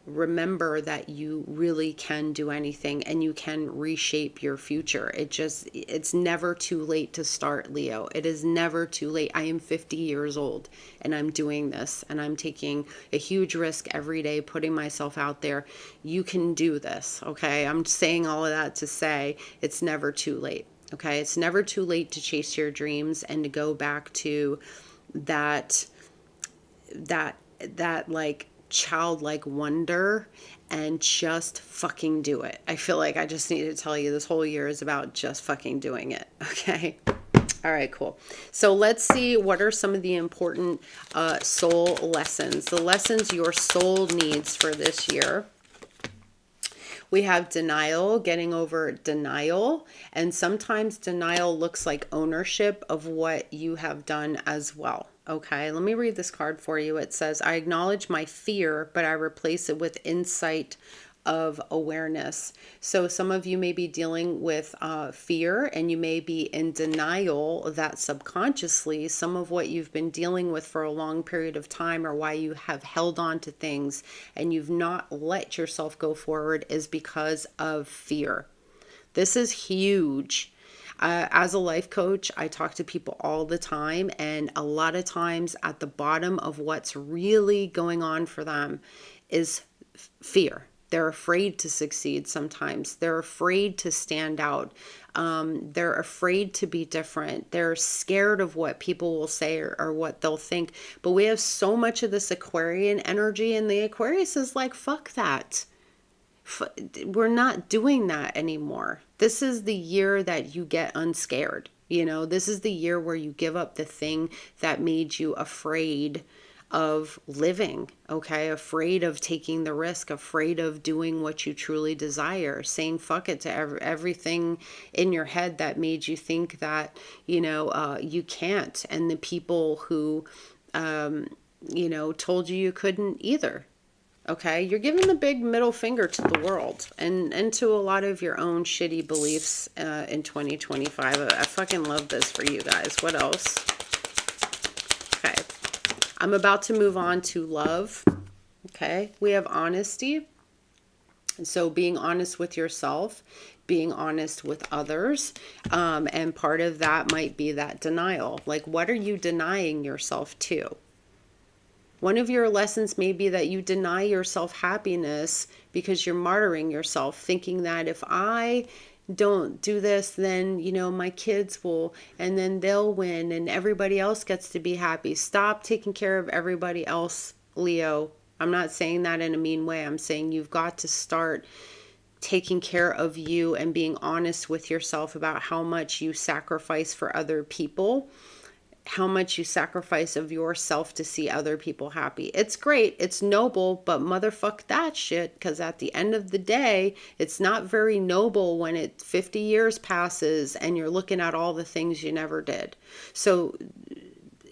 remember that you really can do anything and you can reshape your future. It's never too late to start, Leo. It is never too late. I am 50 years old and I'm doing this, and I'm taking a huge risk every day, putting myself out there. You can do this. Okay. I'm saying all of that to say it's never too late. Okay. It's never too late to chase your dreams and to go back to that like childlike wonder and just fucking do it. I feel like I just need to tell you this whole year is about just fucking doing it. Okay. All right, cool. So let's see, what are some of the important soul lessons, the lessons your soul needs for this year. We have denial, getting over denial. And sometimes denial looks like ownership of what you have done as well. Okay, let me read this card for you. It says, I acknowledge my fear, but I replace it with insight of awareness. So some of you may be dealing with fear, and you may be in denial that subconsciously some of what you've been dealing with for a long period of time, or why you have held on to things and you've not let yourself go forward, is because of fear. This is huge. As a life coach, I talk to people all the time, and a lot of times at the bottom of what's really going on for them is fear. They're afraid to succeed sometimes. They're afraid to stand out. They're afraid to be different. They're scared of what people will say or what they'll think. But we have so much of this Aquarian energy, and the Aquarius is like, fuck that. We're not doing that anymore. This is the year that you get unscared. This is the year where you give up the thing that made you afraid of living, okay? Afraid of taking the risk, afraid of doing what you truly desire, saying fuck it to everything in your head that made you think that, you can't. And the people who you know, told you you couldn't either. Okay, you're giving the big middle finger to the world and to a lot of your own shitty beliefs in 2025. I fucking love this for you guys. What else? Okay, I'm about to move on to love. Okay, we have honesty. So being honest with yourself, being honest with others, and part of that might be that denial. Like, what are you denying yourself to? One of your lessons may be that you deny yourself happiness because you're martyring yourself, thinking that if I don't do this, then, you know, my kids will, and then they'll win and everybody else gets to be happy. Stop taking care of everybody else, Leo. I'm not saying that in a mean way. I'm saying you've got to start taking care of you and being honest with yourself about how much you sacrifice for other people, how much you sacrifice of yourself to see other people happy. It's great, it's noble, but motherfuck that shit, because at the end of the day, it's not very noble when 50 years passes and you're looking at all the things you never did. So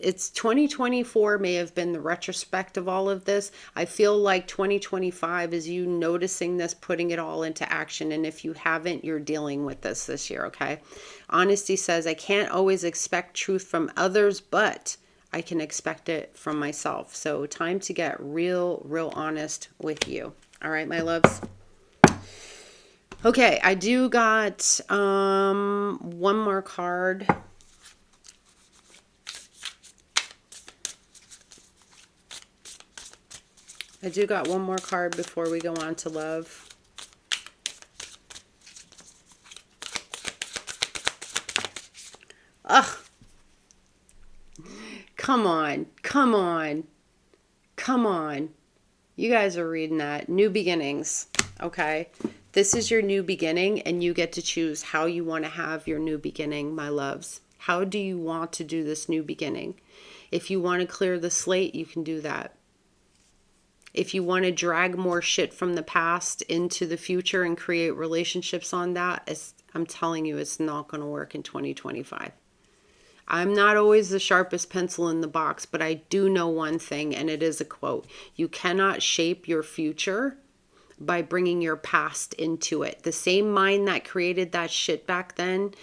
it's 2024 may have been the retrospect of all of this. I feel like 2025 is you noticing this, putting it all into action. And if you haven't, you're dealing with this year, okay? Honesty says, I can't always expect truth from others, but I can expect it from myself. So time to get real honest with you. All right, my loves. Okay, I do got one more card. I do got one more card before we go on to love. Ugh. Come on. Come on. Come on. You guys are reading that. New beginnings. Okay. This is your new beginning and you get to choose how you want to have your new beginning, my loves. How do you want to do this new beginning? If you want to clear the slate, you can do that. If you want to drag more shit from the past into the future and create relationships on that, I'm telling you, it's not going to work in 2025. I'm not always the sharpest pencil in the box, but I do know one thing, and it is a quote. You cannot shape your future by bringing your past into it. The same mind that created that shit back then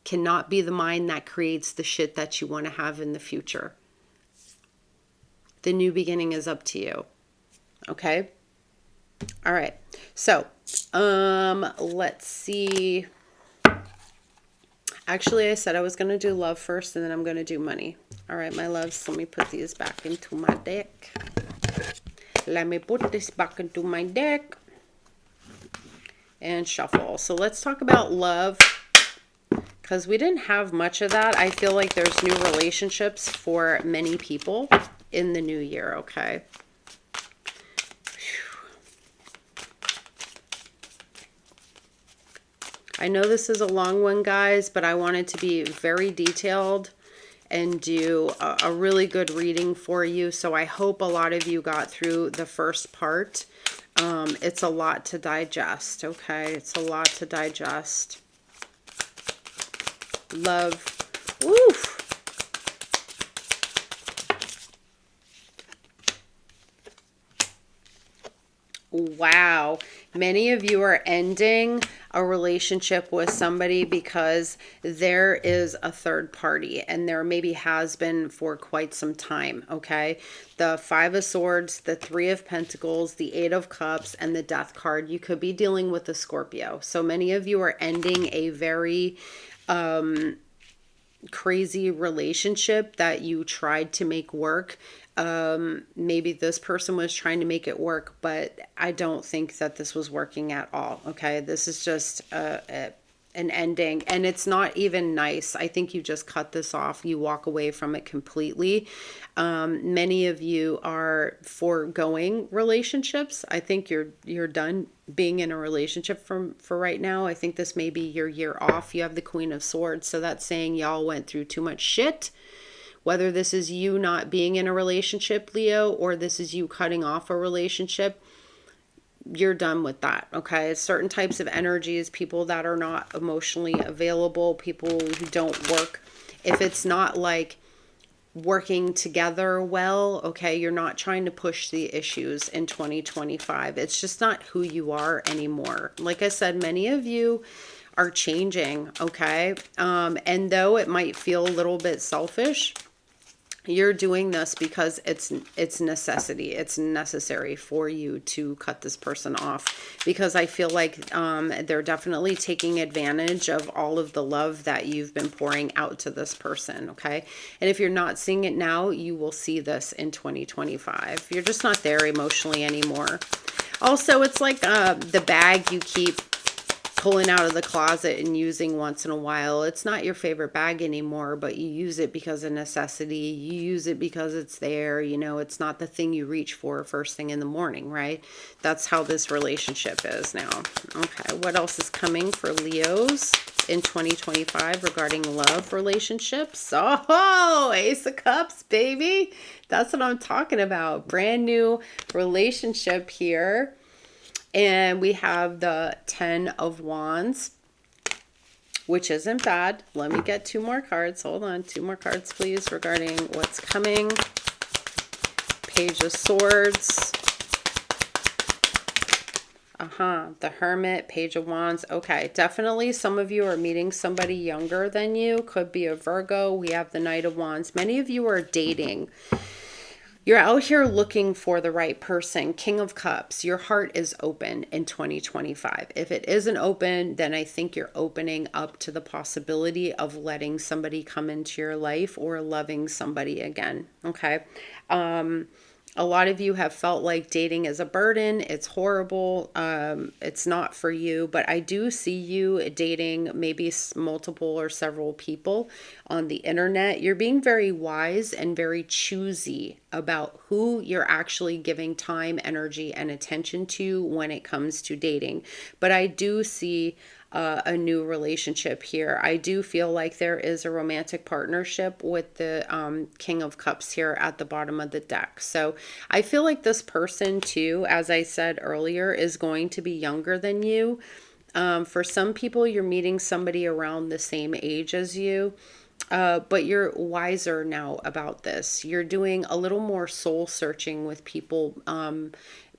cannot be the mind that creates the shit that you want to have in the future. The new beginning is up to you. Okay. All right. So, let's see. Actually, I said I was going to do love first and then I'm going to do money. All right, my loves, let me put these back into my deck. Let me put this back into my deck and shuffle. So let's talk about love, because we didn't have much of that. I feel like there's new relationships for many people in the new year. Okay. I know this is a long one, guys, but I wanted to be very detailed and do a really good reading for you. So I hope a lot of you got through the first part. It's a lot to digest, okay? It's a lot to digest. Love. Oof. Wow. Many of you are ending a relationship with somebody because there is a third party, and there maybe has been for quite some time, okay? The Five of Swords, the Three of Pentacles, the Eight of Cups, and the Death card. You could be dealing with a Scorpio. So many of you are ending a very crazy relationship that you tried to make work. Maybe this person was trying to make it work, but I don't think that this was working at all. Okay. This is just an ending, and it's not even nice. I think you just cut this off. You walk away from it completely. Many of you are foregoing relationships. I think you're done being in a relationship for right now. I think this may be your year off. You have the Queen of Swords. So that's saying y'all went through too much shit. Whether this is you not being in a relationship, Leo, or this is you cutting off a relationship, you're done with that, okay? Certain types of energies, people that are not emotionally available, people who don't work. If it's not like working together well. Okay, you're not trying to push the issues in 2025. It's just not who you are anymore. Like I said, many of you are changing. Okay, and though it might feel a little bit selfish, you're doing this because it's necessity. It's necessary for you to cut this person off, because I feel like they're definitely taking advantage of all of the love that you've been pouring out to this person. Okay, and if you're not seeing it now, you will see this in 2025. You're just not there emotionally anymore. Also, it's like the bag you keep pulling out of the closet and using once in a while. It's not your favorite bag anymore, but you use it because of necessity. You use it because it's there. You know, it's not the thing you reach for first thing in the morning, right? That's how this relationship is now. Okay, what else is coming for Leos in 2025 regarding love relationships? Oh, Ace of Cups, baby. That's what I'm talking about. Brand new relationship here. And we have the 10 of Wands, which isn't bad. Let me get 2 more cards. Hold on. 2 more cards, please, regarding what's coming. Page of Swords. The Hermit, Page of Wands. Okay, definitely some of you are meeting somebody younger than you. Could be a Virgo. We have the Knight of Wands. Many of you are dating. You're out here looking for the right person. King of Cups. Your heart is open in 2025. If it isn't open, then I think you're opening up to the possibility of letting somebody come into your life or loving somebody again. Okay. A lot of you have felt like dating is a burden. It's horrible. It's not for you, but I do see you dating maybe multiple or several people on the internet. You're being very wise and very choosy about who you're actually giving time, energy, and attention to when it comes to dating. But I do see a new relationship here. I do feel like there is a romantic partnership with the King of Cups here at the bottom of the deck. So I feel like this person too, as I said earlier, is going to be younger than you. For some people, you're meeting somebody around the same age as you. But you're wiser now about this. You're doing a little more soul searching with people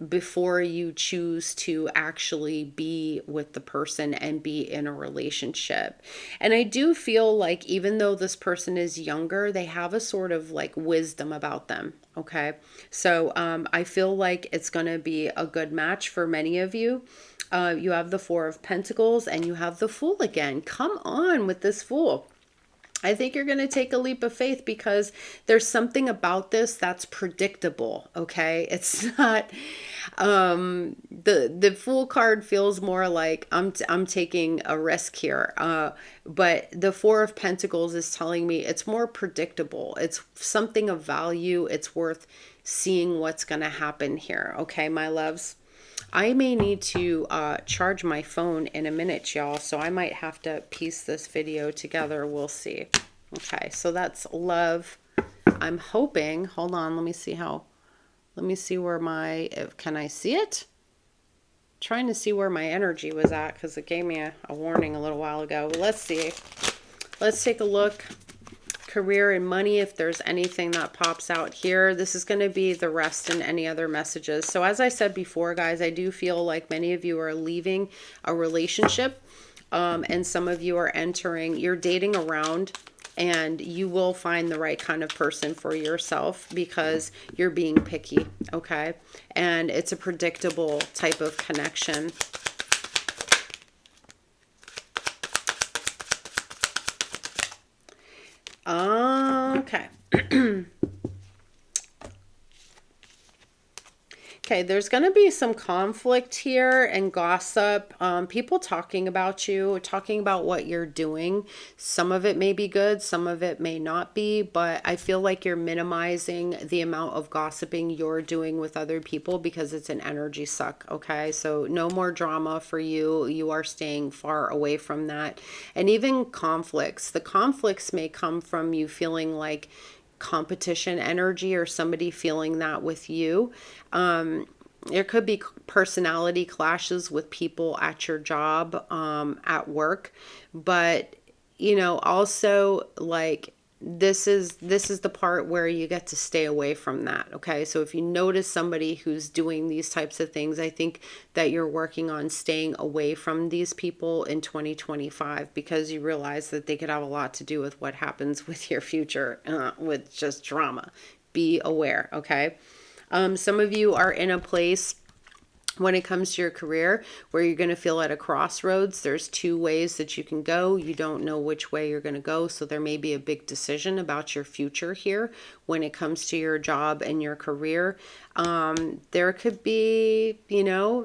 before you choose to actually be with the person and be in a relationship. And I do feel like even though this person is younger, they have a sort of like wisdom about them. Okay. So I feel like it's going to be a good match for many of you. You have the Four of Pentacles and you have the Fool again. Come on with this Fool. I think you're going to take a leap of faith because there's something about this that's predictable. Okay. It's not, the Fool card feels more like I'm taking a risk here. But the Four of Pentacles is telling me it's more predictable. It's something of value. It's worth seeing what's going to happen here. Okay, my loves. I may need to charge my phone in a minute, y'all, so I might have to piece this video together. We'll see. Okay, so that's love. I'm hoping, hold on, let me see where my, can I see it? Trying to see where my energy was at because it gave me a warning a little while ago. Let's see. Let's take a look. Career and money, if there's anything that pops out here. This is going to be the rest and any other messages. So as I said before, guys, I do feel like many of you are leaving a relationship and some of you are entering, you're dating around, and you will find the right kind of person for yourself because you're being picky. Okay. And it's a predictable type of connection. Okay. Okay, there's going to be some conflict here and gossip. People talking about you, talking about what you're doing. Some of it may be good, some of it may not be, but I feel like you're minimizing the amount of gossiping you're doing with other people because it's an energy suck, okay? So no more drama for you. You are staying far away from that. And even conflicts. The conflicts may come from you feeling like competition energy or somebody feeling that with you. There could be personality clashes with people at your job, at work, but you know, also like this is the part where you get to stay away from that. Okay, so if you notice somebody who's doing these types of things, I think that you're working on staying away from these people in 2025, because you realize that they could have a lot to do with what happens with your future, with just drama. Be aware. Okay, some of you are in a place when it comes to your career where you're going to feel at a crossroads. There's two ways that you can go. You don't know which way you're going to go. So there may be a big decision about your future here when it comes to your job and your career. There could be,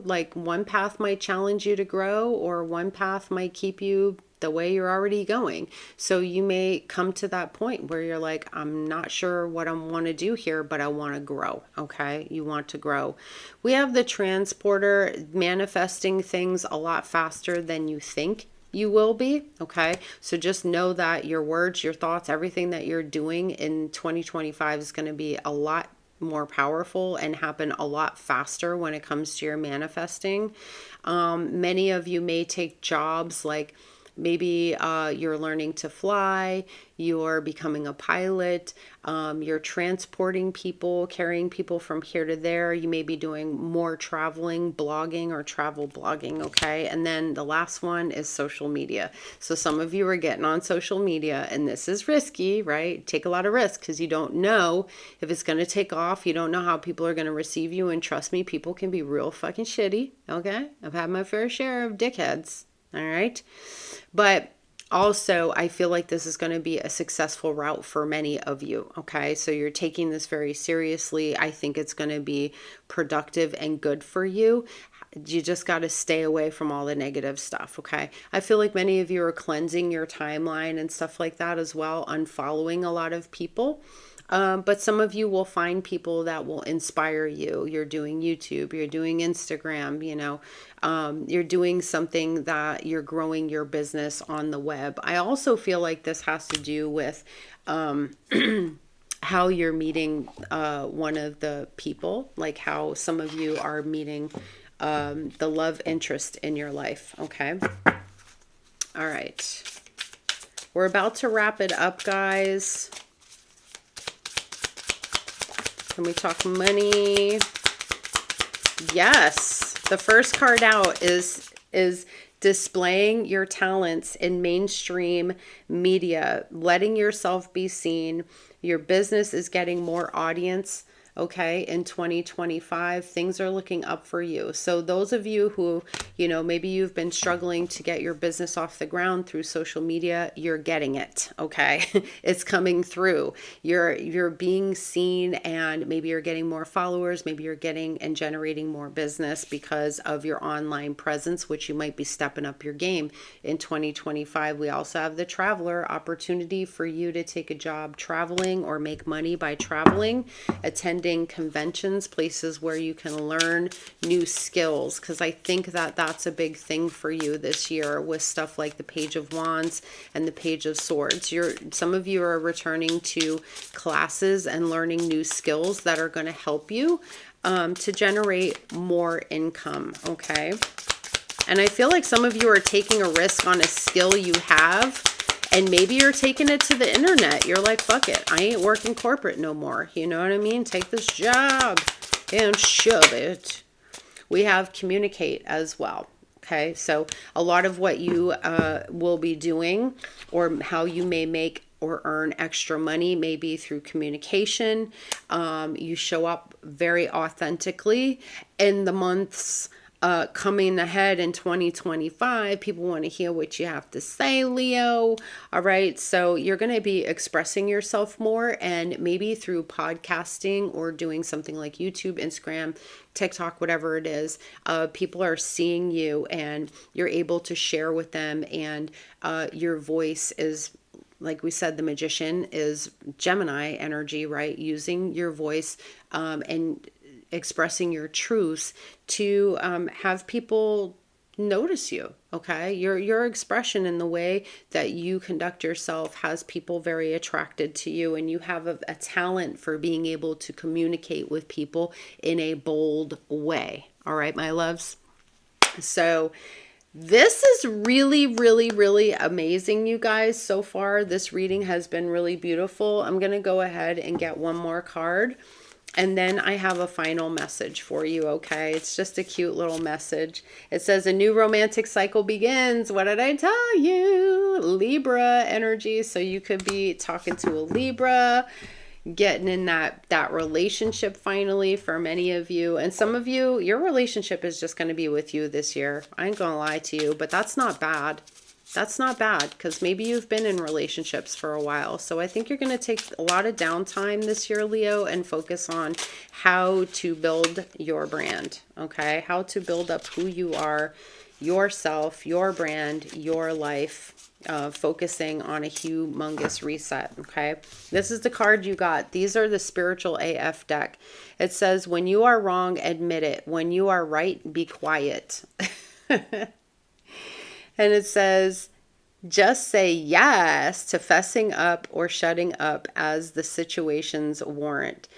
like one path might challenge you to grow, or one path might keep you the way you're already going. So you may come to that point where you're like, I'm not sure what I want to do here, but I want to grow. Okay, you want to grow. We have the transporter manifesting things a lot faster than you think you will be. Okay, so just know that your words, your thoughts, everything that you're doing in 2025 is going to be a lot more powerful and happen a lot faster when it comes to your manifesting. Many of you may take jobs like, maybe you're learning to fly, you're becoming a pilot, you're transporting people, carrying people from here to there. You may be doing more traveling, blogging, or travel blogging, okay? And then the last one is social media. So some of you are getting on social media, and this is risky, right? Take a lot of risk because you don't know if it's going to take off. You don't know how people are going to receive you. And trust me, people can be real fucking shitty, okay? I've had my fair share of dickheads, all right? But also, I feel like this is going to be a successful route for many of you. Okay, so you're taking this very seriously. I think it's going to be productive and good for you. You just got to stay away from all the negative stuff. Okay, I feel like many of you are cleansing your timeline and stuff like that as well, unfollowing a lot of people. But some of you will find people that will inspire you. You're doing YouTube, you're doing Instagram, you're doing something that you're growing your business on the web. I also feel like this has to do with how you're meeting one of the people, like how some of you are meeting the love interest in your life. Okay. All right. We're about to wrap it up, guys. Can we talk money? Yes. The first card out is displaying your talents in mainstream media, letting yourself be seen. Your business is getting more audience. Okay, in 2025, things are looking up for you. So those of you who, maybe you've been struggling to get your business off the ground through social media, you're getting it. Okay, it's coming through. You're being seen, and maybe you're getting more followers. Maybe you're getting and generating more business because of your online presence, which you might be stepping up your game in 2025. We also have the traveler opportunity for you to take a job traveling or make money by traveling, attending conventions, places where you can learn new skills, because I think that that's a big thing for you this year with stuff like the Page of Wands and the Page of Swords. Some of you are returning to classes and learning new skills that are going to help you to generate more income. Okay, and I feel like some of you are taking a risk on a skill you have. And maybe you're taking it to the internet. You're like, fuck it, I ain't working corporate no more. You know what I mean? Take this job and shove it. We have communicate as well. Okay, so a lot of what you will be doing, or how you may make or earn extra money, may be through communication. You show up very authentically in the months coming ahead in 2025. People want to hear what you have to say, Leo. All right. So you're going to be expressing yourself more, and maybe through podcasting or doing something like YouTube, Instagram, TikTok, whatever it is, people are seeing you and you're able to share with them, and your voice is, like we said, the magician is Gemini energy, right? Using your voice and expressing your truths to have people notice you. Okay, your expression and the way that you conduct yourself has people very attracted to you, and you have a talent for being able to communicate with people in a bold way. All right, my loves. So This is really, really, really amazing, you guys. So far, this reading has been really beautiful. I'm going to go ahead and get one more card. And then I have a final message for you, okay? It's just a cute little message. It says, a new romantic cycle begins. What did I tell you? Libra energy. So you could be talking to a Libra, getting in that relationship finally for many of you. And some of you, your relationship is just going to be with you this year. I ain't going to lie to you, but that's not bad. That's not bad, because maybe you've been in relationships for a while. So I think you're going to take a lot of downtime this year, Leo, and focus on how to build your brand, okay? How to build up who you are, yourself, your brand, your life, focusing on a humongous reset, okay? This is the card you got. These are the spiritual AF deck. It says, when you are wrong, admit it. When you are right, be quiet. And it says, just say yes to fessing up or shutting up as the situations warrant.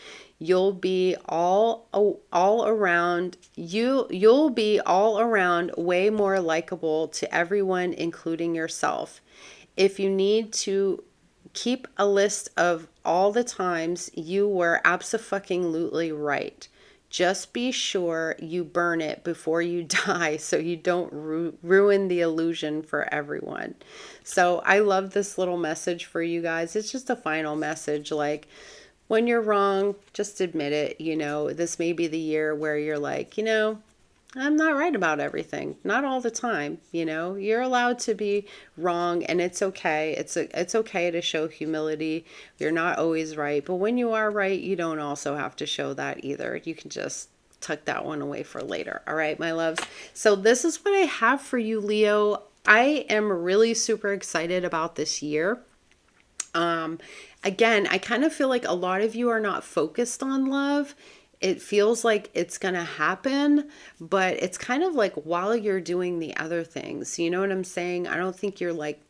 You'll be all around, you'll be all around way more likable to everyone, including yourself. If you need to keep a list of all the times you were abso-fucking-lutely right, just be sure you burn it before you die so you don't ruin the illusion for everyone. So I love this little message for you guys. It's just a final message. Like, when you're wrong, just admit it. You know, this may be the year where you're like, you know, I'm not right about everything. Not all the time, you know. You're allowed to be wrong, and it's okay. It's okay to show humility. You're not always right, but when you are right, you don't also have to show that either. You can just tuck that one away for later. All right, my loves. So this is what I have for you, Leo. I am really super excited about this year. Again, I kind of feel like a lot of you are not focused on love. It feels like it's going to happen, but it's kind of like while you're doing the other things. You know what I'm saying? I don't think you're like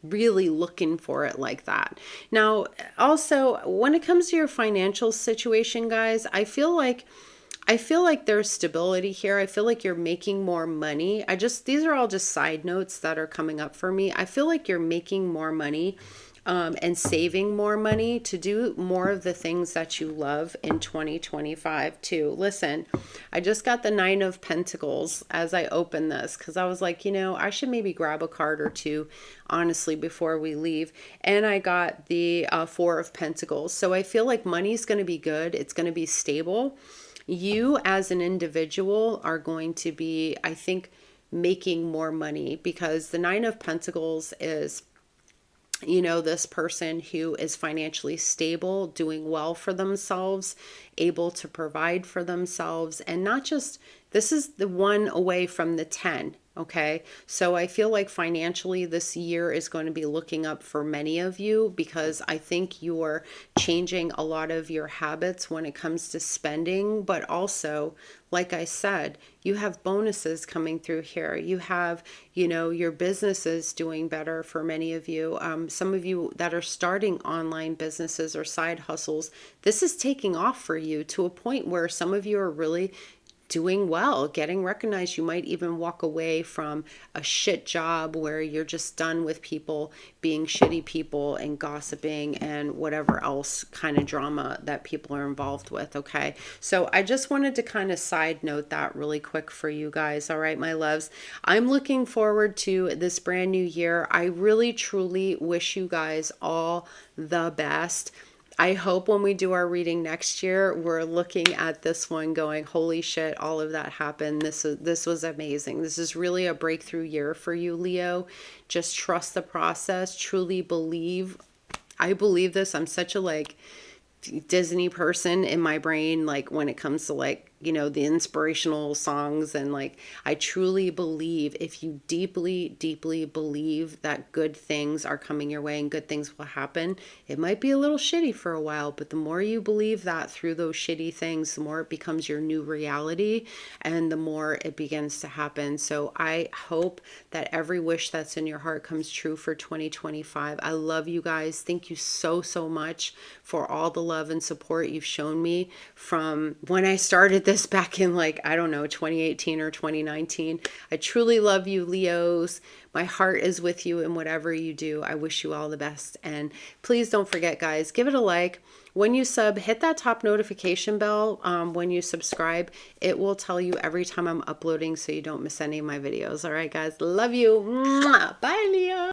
really looking for it like that. Now, also, when it comes to your financial situation, guys, I feel like there's stability here. I feel like you're making more money. These are all just side notes that are coming up for me. I feel like you're making more money and saving more money to do more of the things that you love in 2025 too. Listen, I just got the 9 of Pentacles as I open this, because I was like, you know, I should maybe grab a card or two, honestly, before we leave. And I got the 4 of Pentacles. So I feel like money's going to be good. It's going to be stable. You as an individual are going to be, I think, making more money, because the 9 of Pentacles is, you know, this person who is financially stable, doing well for themselves, able to provide for themselves, and not just, this is the one away from the 10. Okay, so I feel like financially this year is going to be looking up for many of you, because I think you're changing a lot of your habits when it comes to spending. But also, like I said, you have bonuses coming through here. You have, you know, your businesses doing better for many of you. Some of you that are starting online businesses or side hustles, this is taking off for you to a point where some of you are really doing well, getting recognized. You might even walk away from a shit job where you're just done with people being shitty people and gossiping and whatever else kind of drama that people are involved with. Okay, so I just wanted to kind of side note that really quick for you guys. All right, my loves, I'm looking forward to this brand new year. I really truly wish you guys all the best. I hope when we do our reading next year, we're looking at this one going, holy shit, all of that happened. This was amazing. This is really a breakthrough year for you, Leo. Just trust the process. Truly believe. I believe this. I'm such a like Disney person in my brain, like when it comes to like, you know, the inspirational songs, and like I truly believe if you deeply believe that good things are coming your way and good things will happen, it might be a little shitty for a while, but the more you believe that through those shitty things, the more it becomes your new reality and the more it begins to happen. So I hope that every wish that's in your heart comes true for 2025. I love you guys. Thank you so much for all the love and support you've shown me from when I started this back in like, I don't know, 2018 or 2019. I truly love you, Leos. My heart is with you in whatever you do. I wish you all the best. And please don't forget, guys, give it a like. When you sub, hit that top notification bell. When you subscribe, it will tell you every time I'm uploading so you don't miss any of my videos. All right, guys. Love you. Mwah. Bye, Leo.